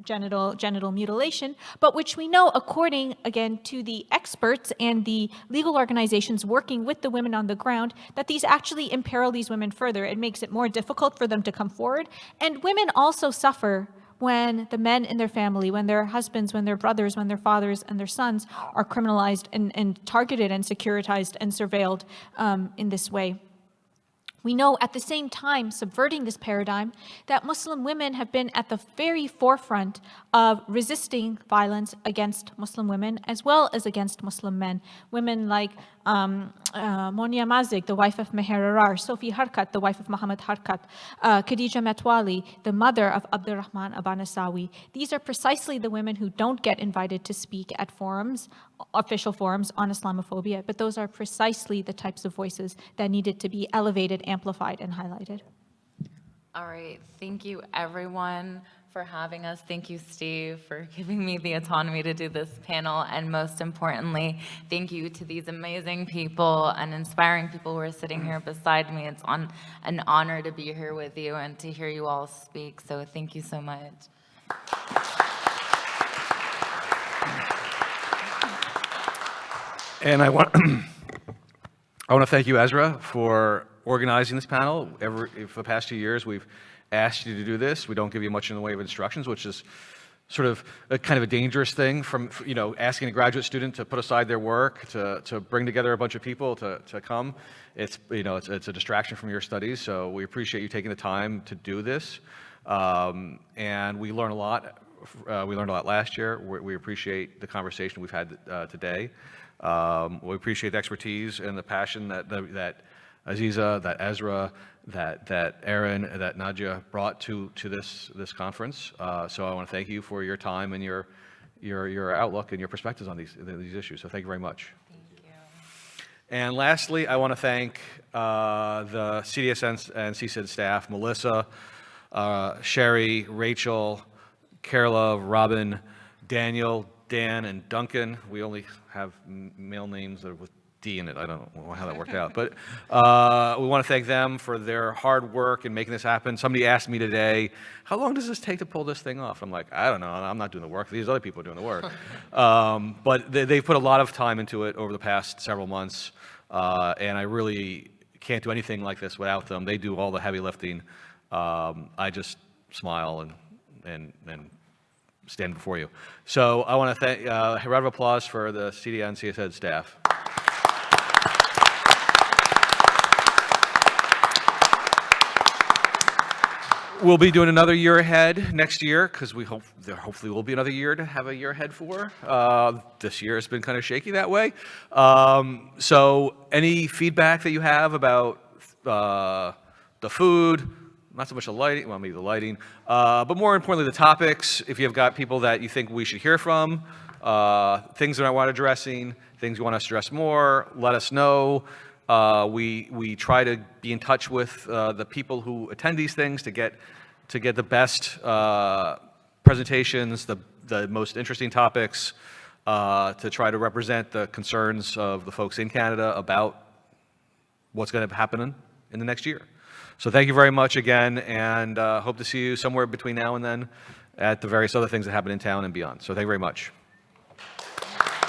genital mutilation, but which we know, according, again, to the experts and the legal organizations working with the women on the ground, that these actually imperil these women further. It makes it more difficult for them to come forward. And women also suffer when the men in their family, when their husbands, when their brothers, when their fathers and their sons are criminalized and targeted and securitized and surveilled in this way. We know at the same time, subverting this paradigm, that Muslim women have been at the very forefront of resisting violence against Muslim women as well as against Muslim men. Women like Monia Mazik, the wife of Meher Arar, Sophie Harkat, the wife of Muhammad Harkat, Khadija Metwali, the mother of Abdurrahman Abanasawi. These are precisely the women who don't get invited to speak at forums, official forums on Islamophobia, but those are precisely the types of voices that needed to be elevated, amplified, and highlighted. All right, thank you everyone for having us. Thank you, Steve, for giving me the autonomy to do this panel. And most importantly, thank you to these amazing people and inspiring people who are sitting here beside me. It's an honor to be here with you and to hear you all speak. So thank you so much. And I want to thank you, Esra, for organizing this panel. For the past 2 years, we've asked you to do this. We don't give you much in the way of instructions, which is sort of a kind of a dangerous thing from, asking a graduate student to put aside their work, to bring together a bunch of people to come. It's a distraction from your studies, so we appreciate you taking the time to do this. And we learned a lot. We learned a lot last year. We appreciate the conversation we've had today. We appreciate the expertise and the passion that Azeezah, that Esra, that Aaron, that Nadia brought to this conference. So I want to thank you for your time and your outlook and your perspectives on these issues. So thank you very much. Thank you. And lastly, I want to thank the CDS and CSID staff, Melissa, Sherry, Rachel, Carla, Robin, Daniel, Dan, and Duncan. We only have male names that are with D in it. I don't know how that worked out. But we want to thank them for their hard work in making this happen. Somebody asked me today, how long does this take to pull this thing off? I'm like, I don't know. I'm not doing the work. These other people are doing the work. But they've put a lot of time into it over the past several months. And I really can't do anything like this without them. They do all the heavy lifting. I just smile and stand before you. So I want to thank, a round of applause for the CDN and CSED staff. We'll be doing another year ahead next year because we hope there hopefully will be another year to have a year ahead for. This year has been kind of shaky that way. So any feedback that you have about the food, not so much the lighting, well, maybe the lighting, but more importantly, the topics. If you've got people that you think we should hear from, things that I want addressing, things you want us to address more, let us know. We try to be in touch with the people who attend these things to get the best presentations, the most interesting topics, to try to represent the concerns of the folks in Canada about what's going to happen in the next year. So thank you very much again, and hope to see you somewhere between now and then at the various other things that happen in town and beyond. So thank you very much.